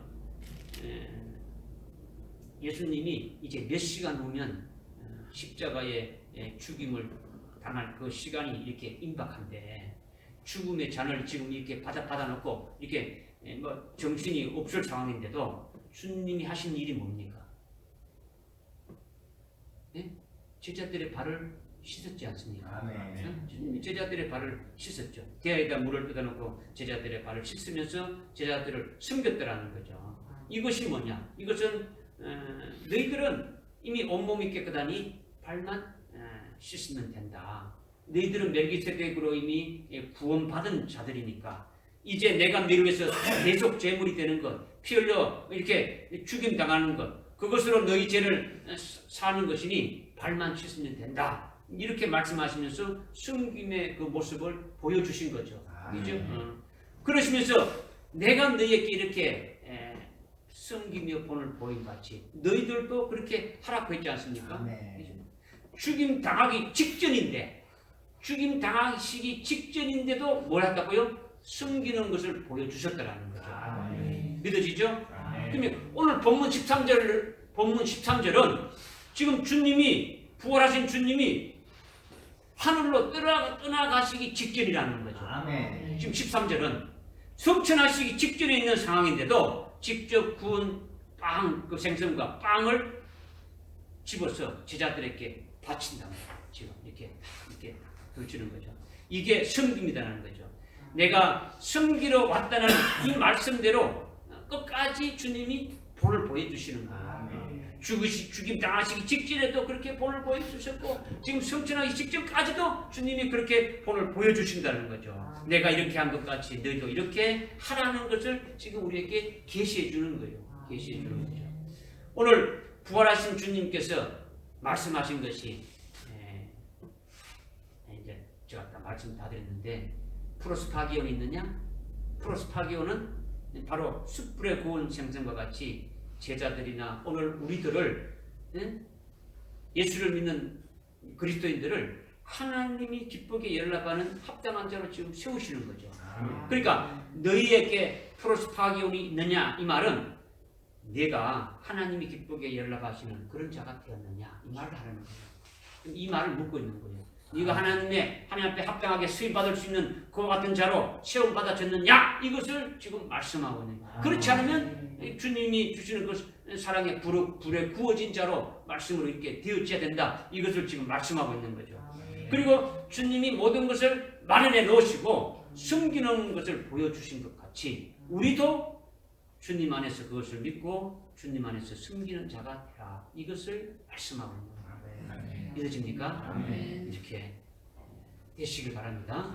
예수님이 이제 몇 시간 후면 십자가에 죽임을 당할 그 시간이 이렇게 임박한데 죽음의 잔을 지금 이렇게 받아놓고 이렇게 정신이 없을 상황인데도 주님이 하신 일이 뭡니까? 제자들의 발을 씻었지 않습니까? 주님이 제자들의 발을 씻었죠. 대야에다 물을 떠다놓고 제자들의 발을 씻으면서 제자들을 섬겼더라는 거죠. 이것이 뭐냐? 이것은 너희들은 이미 온몸이 깨끗하니 발만 씻으면 된다. 너희들은 멜기세덱으로 이미 구원받은 자들이니까 이제 내가 너희를 위해서 계속 제물이 되는 것, 피 흘려 이렇게 죽임 당하는 것, 그것으로 너희 죄를 사는 것이니 발만 씻으면 된다. 이렇게 말씀하시면서 섬김의 그 모습을 보여주신 거죠. 그죠? 그러시면서 내가 너희에게 이렇게 섬기며 본을 보인 같이 너희들도 그렇게 하라고 했지 않습니까? 죽임 당하기 직전인데 죽임 당하기 직전인데도 뭘 했다고요? 숨기는 것을 보여주셨다라는 거죠. 믿어지죠? 그러면 오늘 본문 13절은 지금 주님이 부활하신 주님이 하늘로 떠나가시기 직전이라는 거죠. 지금 13절은 성천하시기 직전에 있는 상황인데도 직접 구운 빵, 그 생선과 빵을 집어서 제자들에게 바친다는 거예요. 지금 이렇게 주는 거죠. 이게 섬김이라는 거죠. 내가 섬기러 왔다는 이 말씀대로 끝까지 주님이 본을 보여주시는 거예요. 죽임 당하시기 직전에도 그렇게 본을 보여주셨고 지금 성천하기 직전까지도 주님이 그렇게 본을 보여주신다는 거죠. 내가 이렇게 한 것 같이 너희도 이렇게 하라는 것을 지금 우리에게 계시해 주는 거예요. 계시해 주는 거죠. 오늘 부활하신 주님께서 말씀하신 것이 이제 제가 아까 말씀 다 드렸는데 프로스파기온이 있느냐? 프로스파기온은 바로 숯불에 구운 생선과 같이 제자들이나 오늘 우리들을 예수를 믿는 그리스도인들을 하나님이 기쁘게 연락하는 합당한 자로 지금 세우시는 거죠. 그러니까 너희에게 프로스파기온이 있느냐 이 말은 내가 하나님이 기쁘게 연락하시는 그런 자가 되었느냐 이 말을 하는 거예요. 이 말을 묻고 있는 거예요. 네가 하나님 앞에 합당하게 수임 받을 수 있는 그와 같은 자로 시험 받아졌느냐 이것을 지금 말씀하고 있는 거예요. 그렇지 않으면 주님이 주시는 그 사랑의 불에 구워진 자로 말씀으로 이렇게 되어져야 된다. 이것을 지금 말씀하고 있는 거죠. 그리고 주님이 모든 것을 마련해 놓으시고 숨기는 것을 보여주신 것 같이 우리도 주님 안에서 그것을 믿고 주님 안에서 숨기는 자가 되라. 이것을 말씀하고 있는 거예요. 믿어집니까? 이렇게 되시길 바랍니다.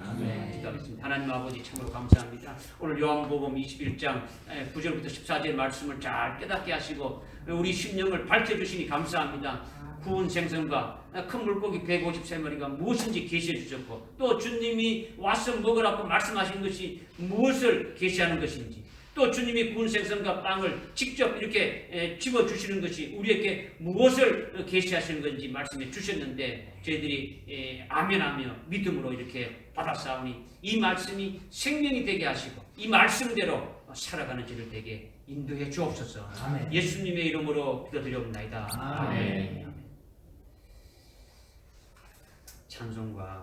기도하겠습니다. 하나님 아버지 참으로 감사합니다. 오늘 요한복음 21장 9절부터 14절 말씀을 잘 깨닫게 하시고 우리 심령을 밝혀주시니 감사합니다. 구운 생선과 큰 물고기 153마리가 무엇인지 계시해 주셨고 또 주님이 와서 먹으라고 말씀하신 것이 무엇을 계시하는 것인지 또 주님이 구운 생선과 빵을 직접 이렇게 집어주시는 것이 우리에게 무엇을 계시하시는 건지 말씀해 주셨는데 저희들이 아멘하며 믿음으로 이렇게 받아싸우니 이 말씀이 생명이 되게 하시고 이 말씀대로 살아가는 저를 되게 인도해 주옵소서. 아멘. 예수님의 이름으로 기도드리옵나이다. 아멘. 찬송가